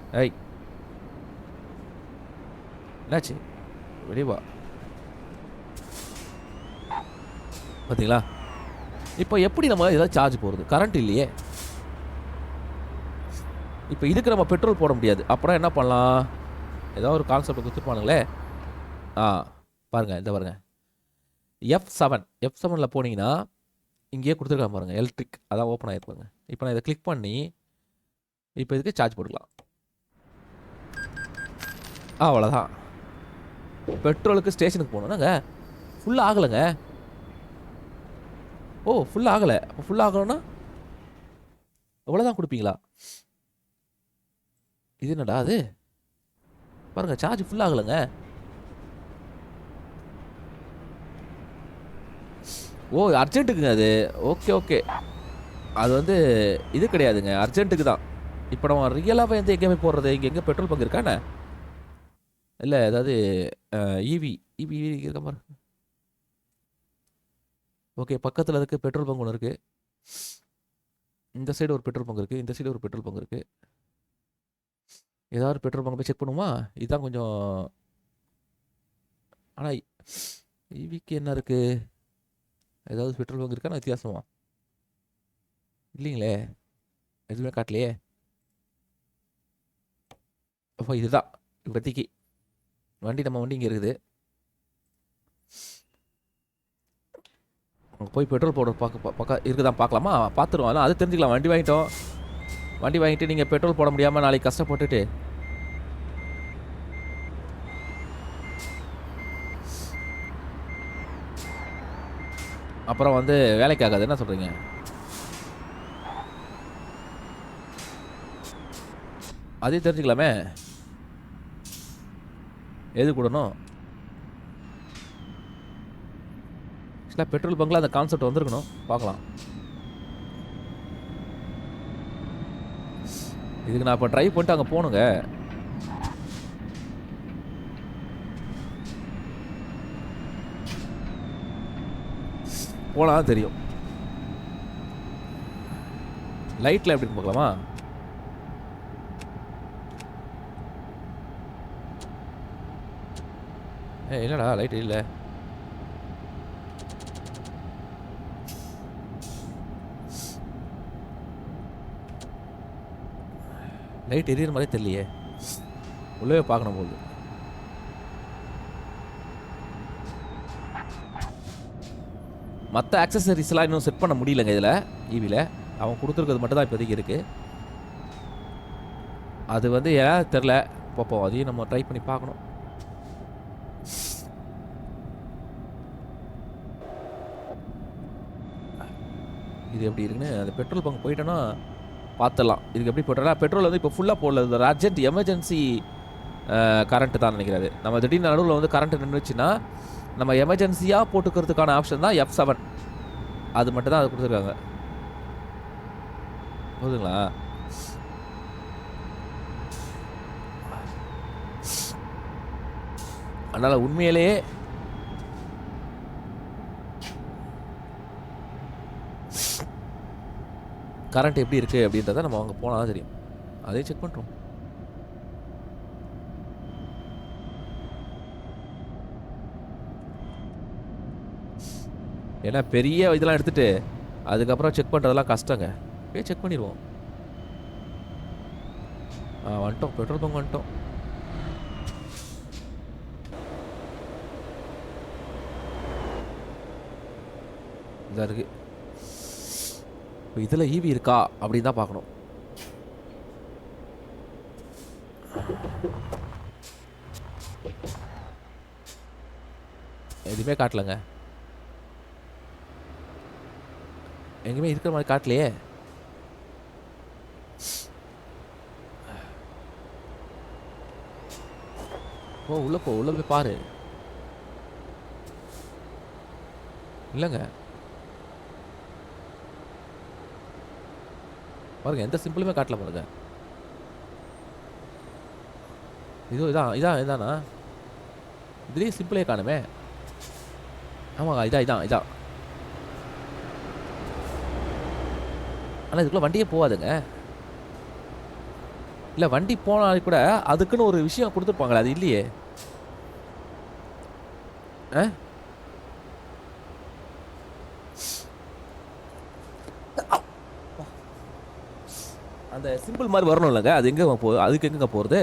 என்னாச்சு வெளிவா பார்த்தீங்களா? இப்போ எப்படி நம்ம இதெல்லாம் சார்ஜ் போடுறது? கரண்ட் இல்லையே. இப்போ இதுக்கு நம்ம பெட்ரோல் போட முடியாது. அப்புறம் என்ன பண்ணலாம்? ஏதாவது ஒரு கான்செப்ட் கொடுத்துருப்பானுங்களே. பாருங்கள், இந்த பாருங்கள், F7ல் போனீங்கன்னா இங்கேயே கொடுத்துருக்காங்க பாருங்கள், எலக்ட்ரிக். அதான் ஓப்பன் ஆகிருப்பாங்க. இப்போ நான் இதை கிளிக் பண்ணி இப்போ இதுக்கு சார்ஜ் போட்டுக்கலாம். அவ்வளோதான். பெட்ரோலுக்கு ஸ்டேஷனுக்கு போகணுன்னாங்க ஃபுல்லாக ஆகலைங்க. ஓ, ஃபுல்லாக ஆகலை. அப்போ ஃபுல்லாக ஆகணும்னா எவ்வளோதான் கொடுப்பீங்களா? இது என்னடா அது? பாருங்கள், சார்ஜ் ஃபுல்லாக ஆகலைங்க. ஓ, அர்ஜென்ட்டுக்குங்க அது. ஓகே ஓகே, அது வந்து இது கிடையாதுங்க, அர்ஜென்ட்டுக்கு தான். இப்போ நம்ம ரியலாகவே வந்து எங்கேயுமே போடுறது, இங்கே எங்கே பெட்ரோல் பங்க் இருக்கானே? இல்லை, அதாவது இவி இருக்க மாதிரி. ஓகே, பக்கத்தில் இருக்குது பெட்ரோல் பங்க் ஒன்று இருக்குது. இந்த சைடு ஒரு பெட்ரோல் பங்க் இருக்குது, இந்த சைடு ஒரு பெட்ரோல் பங்க் இருக்குது. ஏதாவது பெட்ரோல் பங்க் போய் செக் பண்ணுமா? இதுதான் கொஞ்சம். ஆனால் இவிக்கு என்ன இருக்குது? ஏதாவது பெட்ரோல் பங்க் இருக்கா? நான் வித்தியாசமா இல்லைங்களே, எதுவுமே காட்டலையே. அப்போ இதுதான் இப்போதைக்கு வண்டி. நம்ம வண்டி இங்கே இருக்குது. அங்கே போய் பெட்ரோல் போட பக்கம் இருக்குதான் பார்க்கலாமா? பார்த்துருவோம். அதெல்லாம் அது தெரிஞ்சுக்கலாம். வண்டி வாங்கிட்டோம், வண்டி வாங்கிட்டு நீங்கள் பெட்ரோல் போட முடியாமல் நாளைக்கு கஷ்டப்பட்டுட்டு அப்புறம் வந்து வேலைக்கு ஆகாது. என்ன சொல்கிறீங்க? அதையும் தெரிஞ்சுக்கலாமே. எது கூடணும்? ஆக்சுவலாக பெட்ரோல் பங்கில் அந்த கான்செப்ட் வந்திருக்கணும். பார்க்கலாம். இதுக்கு நான் இப்போ ட்ரைவ் பண்ணிட்டு அங்கே போகணுங்க. போனால் தெரியும். லைட்டில் எப்படி பார்க்கலாமா? இல்லைடா, லைட் இல்லை. லைட் எரியிற மாதிரி தெரியலையே. உள்ளே பார்க்கணும் போது. மற்ற ஆக்சசரிஸ்லாம் இன்னும் செட் பண்ண முடியலங்க இதில். ஈவியில் அவன் கொடுத்துருக்கிறது மட்டும் தான் இப்போதைக்கு இருக்குது. அது வந்து ஏன் தெரில, பார்ப்போம். அதையும் நம்ம ட்ரை பண்ணி பார்க்கணும். இது எப்படி இருக்குன்னு அந்த பெட்ரோல் பங்க் போயிட்டோன்னா பார்த்துடலாம். இதுக்கு எப்படி போட்டோன்னா பெட்ரோல் வந்து இப்போ ஃபுல்லாக போடல. அர்ஜென்ட் எமர்ஜென்சி கரண்ட்டு தான் நினைக்கிறாரு. நம்ம திடீர்னு நடுவில் வந்து கரண்ட்டு நின்றுச்சுன்னா நம்ம எமர்ஜென்சியாக போட்டுக்கிறதுக்கான ஆப்ஷன் தான் F7. அது மட்டும் தான் அது கொடுத்துருக்காங்க. போதுங்களா? அதனால் உண்மையிலேயே கரண்ட் எப்படி இருக்குது அப்படின்றத நம்ம அங்கே போனால் தான் தெரியும். அதையும் செக் பண்ணுறோம். ஏன்னா பெரிய இதெல்லாம் எடுத்துகிட்டு அதுக்கப்புறம் செக் பண்ணுறதெல்லாம் கஷ்டங்க. போய் செக் பண்ணிடுவோம். வந்துட்டோம், பெட்ரோல் பங்க் வந்துட்டோம். இதாக இருக்குது. இப்போ இதில் ஈவி இருக்கா அப்படின்னு தான் பார்க்கணும். எதுவுமே காட்டலைங்க. எங்கேயுமே இருக்கிற மாதிரி காட்டலையே. உள்ளே போய் பாரு. இல்லைங்க, பாருங்க, எந்த சிம்பிளுமே காட்டல பாருங்க. இதானா? இதுலேயே சிம்பிளே காணுமே. ஆமாங்க, இதான். ஆனால் இதுக்குள்ள வண்டியே போகாதுங்க. இல்லை, வண்டி போனாலும் கூட அதுக்குன்னு ஒரு விஷயம் கொடுத்துருப்பாங்களே, அது இல்லையே. அந்த அந்த சிம்பிள் மாதிரி வரணும் இல்லைங்க, அது எங்கே அதுக்கு எங்கேங்க போகிறது?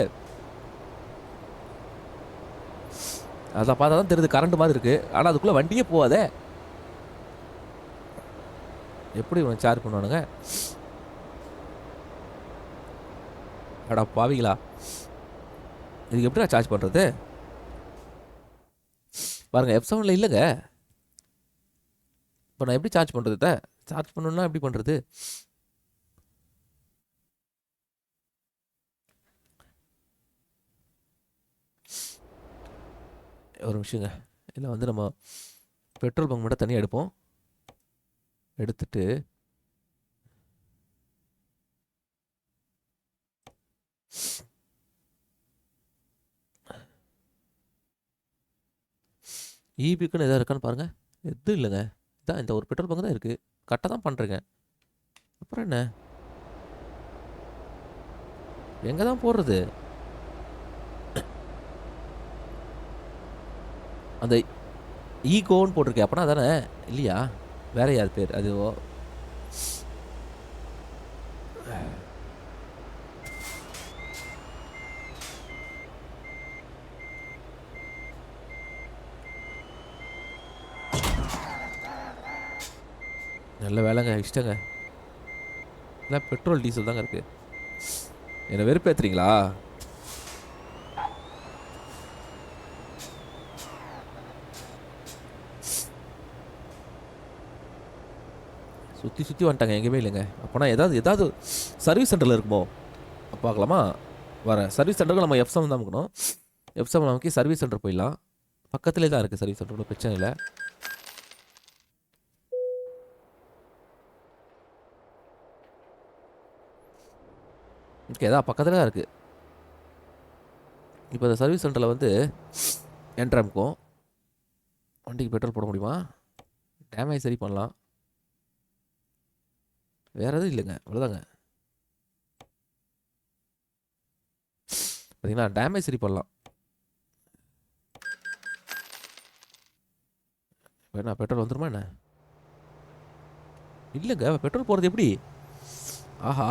அதை பார்த்தா தான் தெரியுது கரண்ட் மாதிரி இருக்குது, ஆனால் அதுக்குள்ளே வண்டியே போகாதே. எப்படி உனக்கு சார்ஜ் பண்ணுவானுங்க? அடா பாவிங்களா, இதுக்கு எப்படி நான் சார்ஜ் பண்ணுறது? பாருங்கள் F7ல் இல்லைங்க. இப்போ நான் எப்படி சார்ஜ் பண்ணுறது? சார்ஜ் பண்ணணுன்னா எப்படி பண்ணுறது? ஒரு நிமிஷங்க. இல்லை வந்து நம்ம பெட்ரோல் பங்க் மட்டும் தனியாக எடுப்போம். எடுத்துட்டு ஈபிக்குன்னு எதாவது இருக்கான்னு பாருங்கள். எதுவும் இல்லைங்க. இதான் இந்த ஒரு பெட்ரோல் பங்க் தான் இருக்குது. கரெக்டாக தான் பண்ணுறேங்க. அப்புறம் என்ன, எங்கே தான் போடுறது? அந்த ஈகோன்னு போட்டிருக்கேன் அப்படின்னா தானே இல்லையா? வேற யார் பேர் அதுவோ? நல்ல வேலைங்க, இஷ்டங்க. இல்லை பெட்ரோல் டீசல் தாங்க இருக்குது. என்னை வெறுப்பேற்றுறீங்களா? சுற்றி சுற்றி வந்துட்டாங்க, எங்கேயுமே இல்லைங்க. அப்போனா ஏதாவது சர்வீஸ் சென்டரில் இருக்குமோ பார்க்கலாமா? வரேன். சர்வீஸ் சென்டருக்கு நம்ம F7 தான் இருக்கணும். F7 நமக்கு சர்வீஸ் சென்டர் போயிடலாம். பக்கத்துலேயே தான் இருக்குது சர்வீஸ் சென்டர், பிரச்சனை இல்லை. ஓகே, அதான் பக்கத்தில் தான் இருக்குது. இப்போ இந்த சர்வீஸ் சென்டரில் வந்து என்ட்ராம்க்கும் வண்டிக்கு பெட்ரோல் போட முடியுமா? டேமேஜ் சரி பண்ணலாம். வேறு எதுவும் இல்லைங்க, அவ்வளோதாங்க. பார்த்தீங்களா, டேமேஜ் சரி பண்ணலாம். என்ன பெட்ரோல் வந்துருமா என்ன? இல்லைங்க, பெட்ரோல் போகிறது எப்படி? ஆஹா,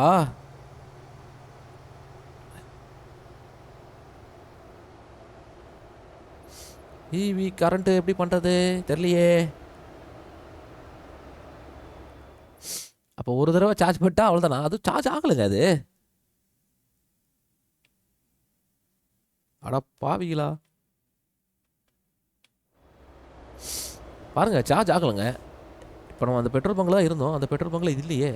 ஈவி கரண்ட்டு எப்படி பண்ணுறது தெரியலையே. அப்போ ஒரு தடவை சார்ஜ் பண்ணிட்டா அவ்வளோதானா? அதுவும் சார்ஜ் ஆகலைங்க அது. அட பாவிங்களா, பாருங்கள் சார்ஜ் ஆகலைங்க. இப்போ நம்ம அந்த பெட்ரோல் பங்கில் தான் இருந்தோம், அந்த பெட்ரோல் பங்கில் இது இல்லையே.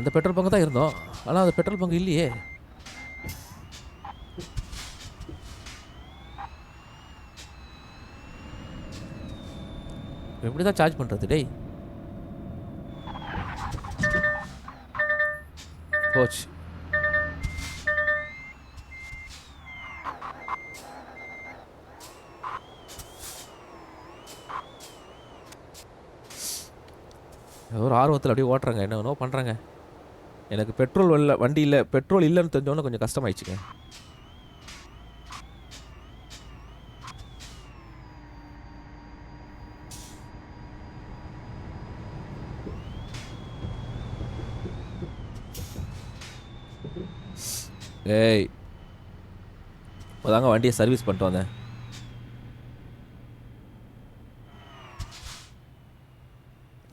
அந்த பெட்ரோல் பங்கு தான் இருந்தோம், ஆனால் அந்த பெட்ரோல் பங்கு இல்லையே. எப்படி தான் சார்ஜ் பண்ணுறது டேய்? போச்சு. ஒரு ஆர்வத்தில் அப்படியே ஓட்டுறாங்க, என்ன வேணும் பண்ணுறாங்க. எனக்கு பெட்ரோல் இல்லை, வண்டி இல்லை, பெட்ரோல் இல்லைன்னு தெரிஞ்சோன்னே கொஞ்சம் கஷ்டமாயிடுச்சுங்க. ஏய், இப்போதாங்க வண்டியை சர்வீஸ் பண்ணிட்டு வந்தேன்.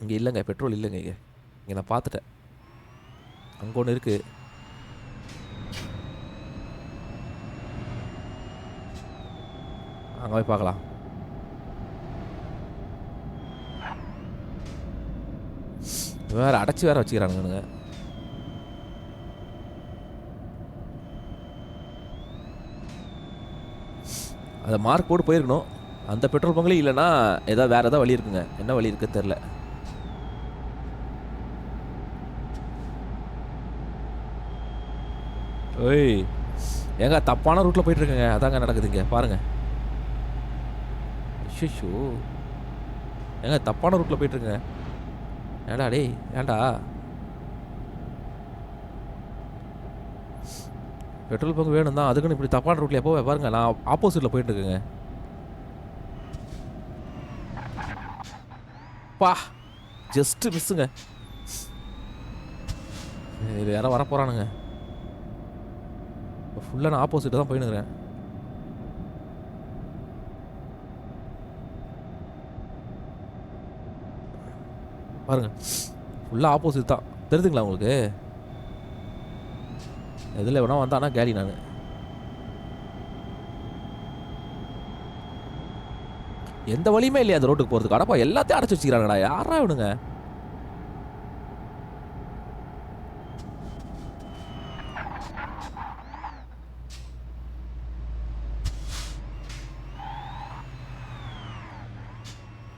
இங்கே இல்லைங்க, பெட்ரோல் இல்லைங்க. இங்கே நான் பார்த்துட்டேன், அங்கே ஒன்று இருக்குது. அங்கே போய் பார்க்கலாம். வேறு அடைச்சி வேறு வச்சுக்கிறானுங்க. அதை மார்க் போட்டு போயிருக்கணும். அந்த பெட்ரோல் பங்க்லேயும் இல்லைன்னா ஏதாவது வேறு ஏதாவது வழி இருக்குங்க. என்ன வழி இருக்குன்னு தெரில. ஓய் ஏங்க, தப்பான ரூட்டில் போயிட்டுருக்கேங்க, அதாங்க நடக்குதுங்க பாருங்கள். ஷோ, ஏங்க தப்பான ரூட்டில் போயிட்டுருக்கேங்க. ஏண்டா டேய், ஏண்டா பெட்ரோல் பங்க் வேணும் தான், அதுக்குன்னு இப்படி தப்பான ரூட்லேயே போக பாருங்க. நான் ஆப்போசிட்டில் போயிட்டு இருக்குங்க. பா ஜஸ்ட்டு மிஸ்ஸுங்க. இது யாரோ வர போகிறானுங்க. இப்போ ஃபுல்லாக நான் ஆப்போசிட்டு தான் போயினுக்கிறேன். பாருங்க ஃபுல்லாக ஆப்போசிட் தான். தெரியுதுங்களா உங்களுக்கு? எதில் வேணா வந்தானா கேலி நான். எந்த வழியுமே இல்லையா அந்த ரோட்டுக்கு போகிறதுக்கு? அடப்பா எல்லாத்தையும் அடைச்சி வச்சுக்கிறாங்கடா, யாரா இவனுங்க?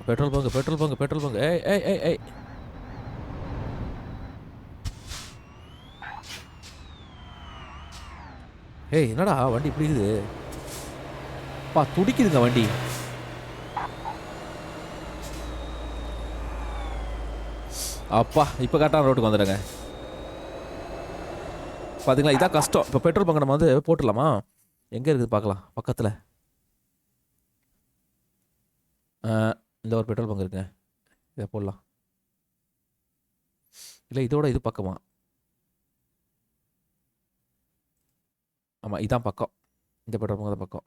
Petrol bunk petrol bunk petrol bunk. ஏய் ஏய் ஏய் ஏய் ஏய் என்னடா வண்டி இப்படி இருக்குது? பா துடிக்குதுங்க வண்டி. அப்பா இப்போ கரெக்டான ரோட்டுக்கு வந்துடுங்க. பார்த்தீங்களா இதான் கஷ்டம். இப்போ பெட்ரோல் பங்க் நம்ம வந்து போட்டுடலாமா? எங்கே இருக்குது பார்க்கலாம் பக்கத்தில். இந்த ஒரு பெட்ரோல் பங்க் இருக்குங்க, இதை போடலாம். இல்லை இதோட இது பக்கமா? ஆமாம் இதான் பக்கம். இந்த பெட்ரோல் பங்க் தான் பக்கம்.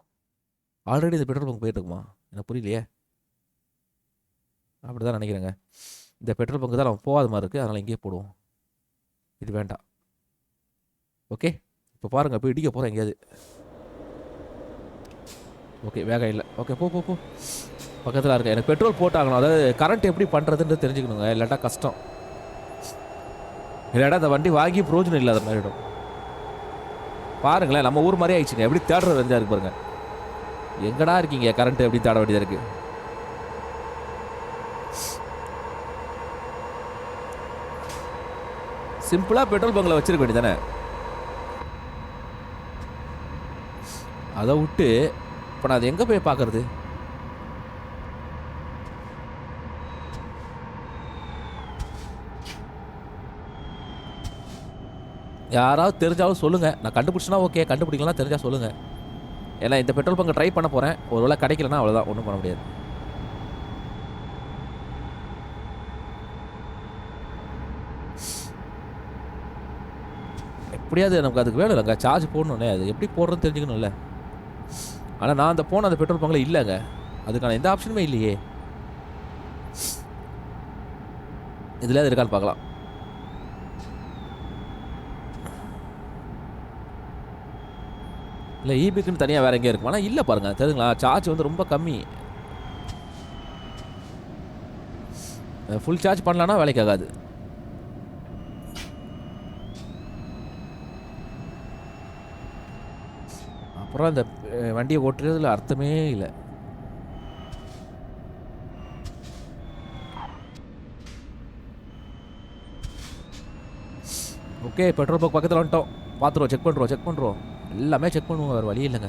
ஆல்ரெடி இந்த பெட்ரோல் பங்க் போயிட்டுருக்குமா? எனக்கு புரியலையே. அப்படி தான் நினைக்கிறேங்க. இந்த பெட்ரோல் பங்கு தான் நம்ம போகாத மாதிரி இருக்குது, அதனால் இங்கேயே போடுவோம். இது வேண்டாம். ஓகே இப்போ பாருங்கள், போய் இடிக்க போகிறேன் எங்கேயாவது. ஓகே வேகம் இல்லை. ஓகே போ போ போ. பக்கத்தில் இருக்கேன். எனக்கு பெட்ரோல் போட்டாகணும். அதாவது கரண்ட் எப்படி பண்ணுறதுன்னு தெரிஞ்சுக்கணுங்க, இல்லாட்டா கஷ்டம். இல்லாட்டா அந்த வண்டி வாங்கி பிரோஜனம் இல்லாத மாதிரிடும். பாருங்களேன் நம்ம ஊர் மாதிரி ஆயிடுச்சுங்க. எப்படி தேடுறது வந்தா இருக்கு பாருங்க. எங்கடா இருக்கீங்க? கரண்ட் எப்படி தேட வேண்டியதாக இருக்கு. சிம்பிளாக பெட்ரோல் பங்கில் வச்சிருக்க வேண்டியதானே. அதை விட்டு இப்போ நான் அதை எங்கே போய் பார்க்கறது? யாராவது தெரிஞ்சாலும் சொல்லுங்கள். நான் கண்டுபிடிச்சினா ஓகே, கண்டுபிடிக்கலாம் தெரிஞ்சால் சொல்லுங்கள். ஏன்னா இந்த பெட்ரோல் பங்க் ட்ரை பண்ண போகிறேன். ஒரு வேளை கிடைக்கலன்னா அவ்வளோதான், ஒன்றும் பண்ண முடியாது. எப்படியாவது நமக்கு அதுக்கு வேணும் இல்லைங்க, சார்ஜ் போடணுன்னே. அது எப்படி போடுறதுன்னு தெரிஞ்சுக்கணும்ல. ஆனால் நான் அந்த போன அந்த பெட்ரோல் பங்கில் இல்லைங்க, அதுக்கான எந்த ஆப்ஷனுமே இல்லையே. இதில் அது இருக்கான்னு பார்க்கலாம். இல்லை இபிக்குன்னு தனியாக வேறு எங்கேயும் இருக்கும். ஆனால் இல்லை பாருங்கள், தெரியுங்களா சார்ஜ் வந்து ரொம்ப கம்மி. ஃபுல் சார்ஜ் பண்ணலான்னா வேலைக்கு ஆகாது. அப்புறம் அந்த வண்டியை ஓட்டுறதுல அர்த்தமே இல்லை. ஓகே பெட்ரோல் பங்க் பக்கத்தில் வந்துட்டோம். பார்த்துருவோம், செக் பண்ணுறோம். எல்லாமே செக் பண்ணுவோம், வேறு வழி இல்லைங்க.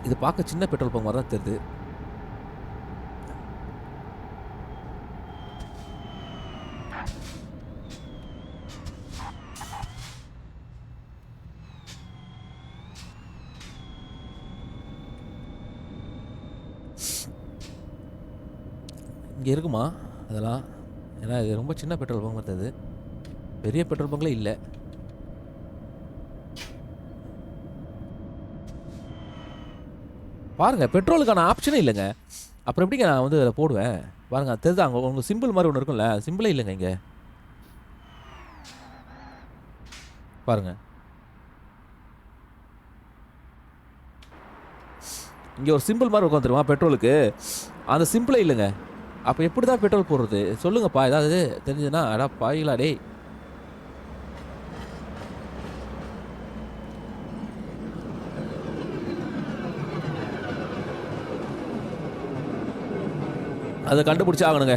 இது பார்க்க சின்ன பெட்ரோல் பங்க் மாதிரி தான் தெரியுது. இங்கே இருக்குமா அதெல்லாம்? ஏன்னா இது ரொம்ப சின்ன பெட்ரோல் பங்க் மாதிரி, பெரிய பெட்ரோல் பங்க்ல இல்லை. பாருங்க பெட்ரோலுக்கான ஆப்ஷனே இல்லைங்க. அப்புறம் எப்படிங்க நான் வந்து அதில் போடுவேன்? பாருங்க தெரியுதா அங்கே உங்களுக்கு சிம்பிள் மாதிரி ஒன்று இருக்கும்ல, சிம்பிளே இல்லைங்க இங்கே. பாருங்க இங்கே ஒரு சிம்பிள் மாதிரி இருக்கும் தெரியுமா பெட்ரோலுக்கு, அந்த சிம்பிளே இல்லைங்க. அப்போ எப்படி தான் பெட்ரோல் போடுறது சொல்லுங்கப்பா, ஏதாவது தெரிஞ்சுதுன்னா. அடா பாயிங்களா டேய். அதை கண்டுபிடிச்சி ஆகணுங்க.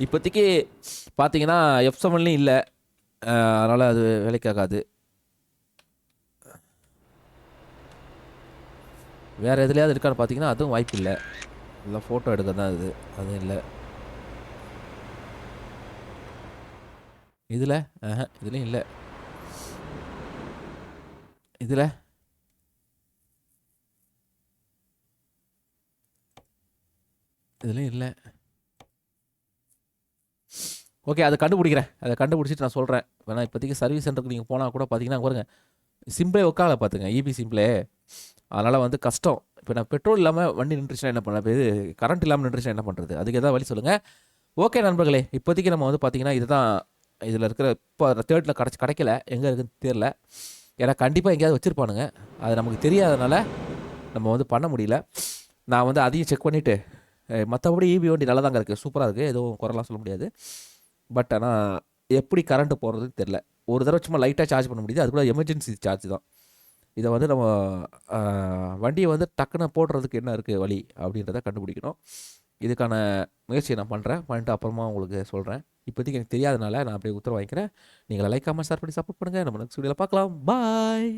இப்போதைக்கு பார்த்தீங்கன்னா F7லையும் இல்லை, அதனால் அது வேலைக்காகாது. வேறு எதுலையாவது இருக்கான்னு பார்த்தீங்கன்னா அதுவும் வாய்ப்பு இல்லை. இல்லை ஃபோட்டோ எடுக்க தான் இது, அதுவும் இல்லை. இதில் இதுலேயும் இல்லை. இதில் இதுலேயும் இல்லை. ஓகே, அதை கண்டுபிடிக்கிறேன். அதை கண்டுபிடிச்சிட்டு நான் சொல்கிறேன். வேணா இப்போதைக்கு சர்வீஸ் சென்டருக்கு நீங்கள் போனால் கூட பார்த்தீங்கன்னா பாருங்க, சிம்பிளே உட்கால பார்த்துங்க, இபி சிம்பிளே. அதனால் வந்து கஷ்டம். இப்போ நான் பெட்ரோல் இல்லாமல் வண்டி நின்றுச்சுன்னா என்ன பண்ண, இப்போ இது கரண்ட் இல்லாமல் நின்றுச்சுன்னா என்ன பண்ணுறது? அதுக்கு எதாவது வழி சொல்லுங்கள். ஓகே நண்பர்களே, இப்போதைக்கு நம்ம வந்து பார்த்தீங்கன்னா இதுதான் இதில் இருக்கிற. இப்போ தேர்ட்டில் கிடைக்கல, எங்கே இருக்குன்னு தெரில. ஏன்னா கண்டிப்பாக எங்கேயாவது வச்சுருப்பானுங்க, அது நமக்கு தெரியாதனால நம்ம வந்து பண்ண முடியல. நான் வந்து அதையும் செக் பண்ணிவிட்டு, மற்றபடி இபி வண்டி நல்லா தாங்க இருக்குது, சூப்பராக இருக்குது, எதுவும் குறைலாம் சொல்ல முடியாது. பட் ஆனால் எப்படி கரண்ட்டு போகிறதுன்னு தெரில. ஒரு தடவை சும்மா லைட்டாக சார்ஜ் பண்ண முடியுது, அது கூட எமர்ஜென்சி சார்ஜ் தான். இதை வந்து நம்ம வண்டியை வந்து டக்குன்னு போடுறதுக்கு என்ன இருக்குது வழி அப்படின்றத கண்டுபிடிக்கணும். இதுக்கான முயற்சியை நான் பண்ணுறேன், பண்ணிட்டு அப்புறமா உங்களுக்கு சொல்கிறேன். இப்போதைக்கு எனக்கு தெரியாதனால நான் அப்படியே உத்தரவு வாங்கிக்கிறேன். நீங்கள் லைக், கமெண்ட், ஷேர் பண்ணி சப்போர்ட் பண்ணுங்கள். நம்ம நெக்ஸ்ட் வீடியோவில் பார்க்கலாம். பாய்.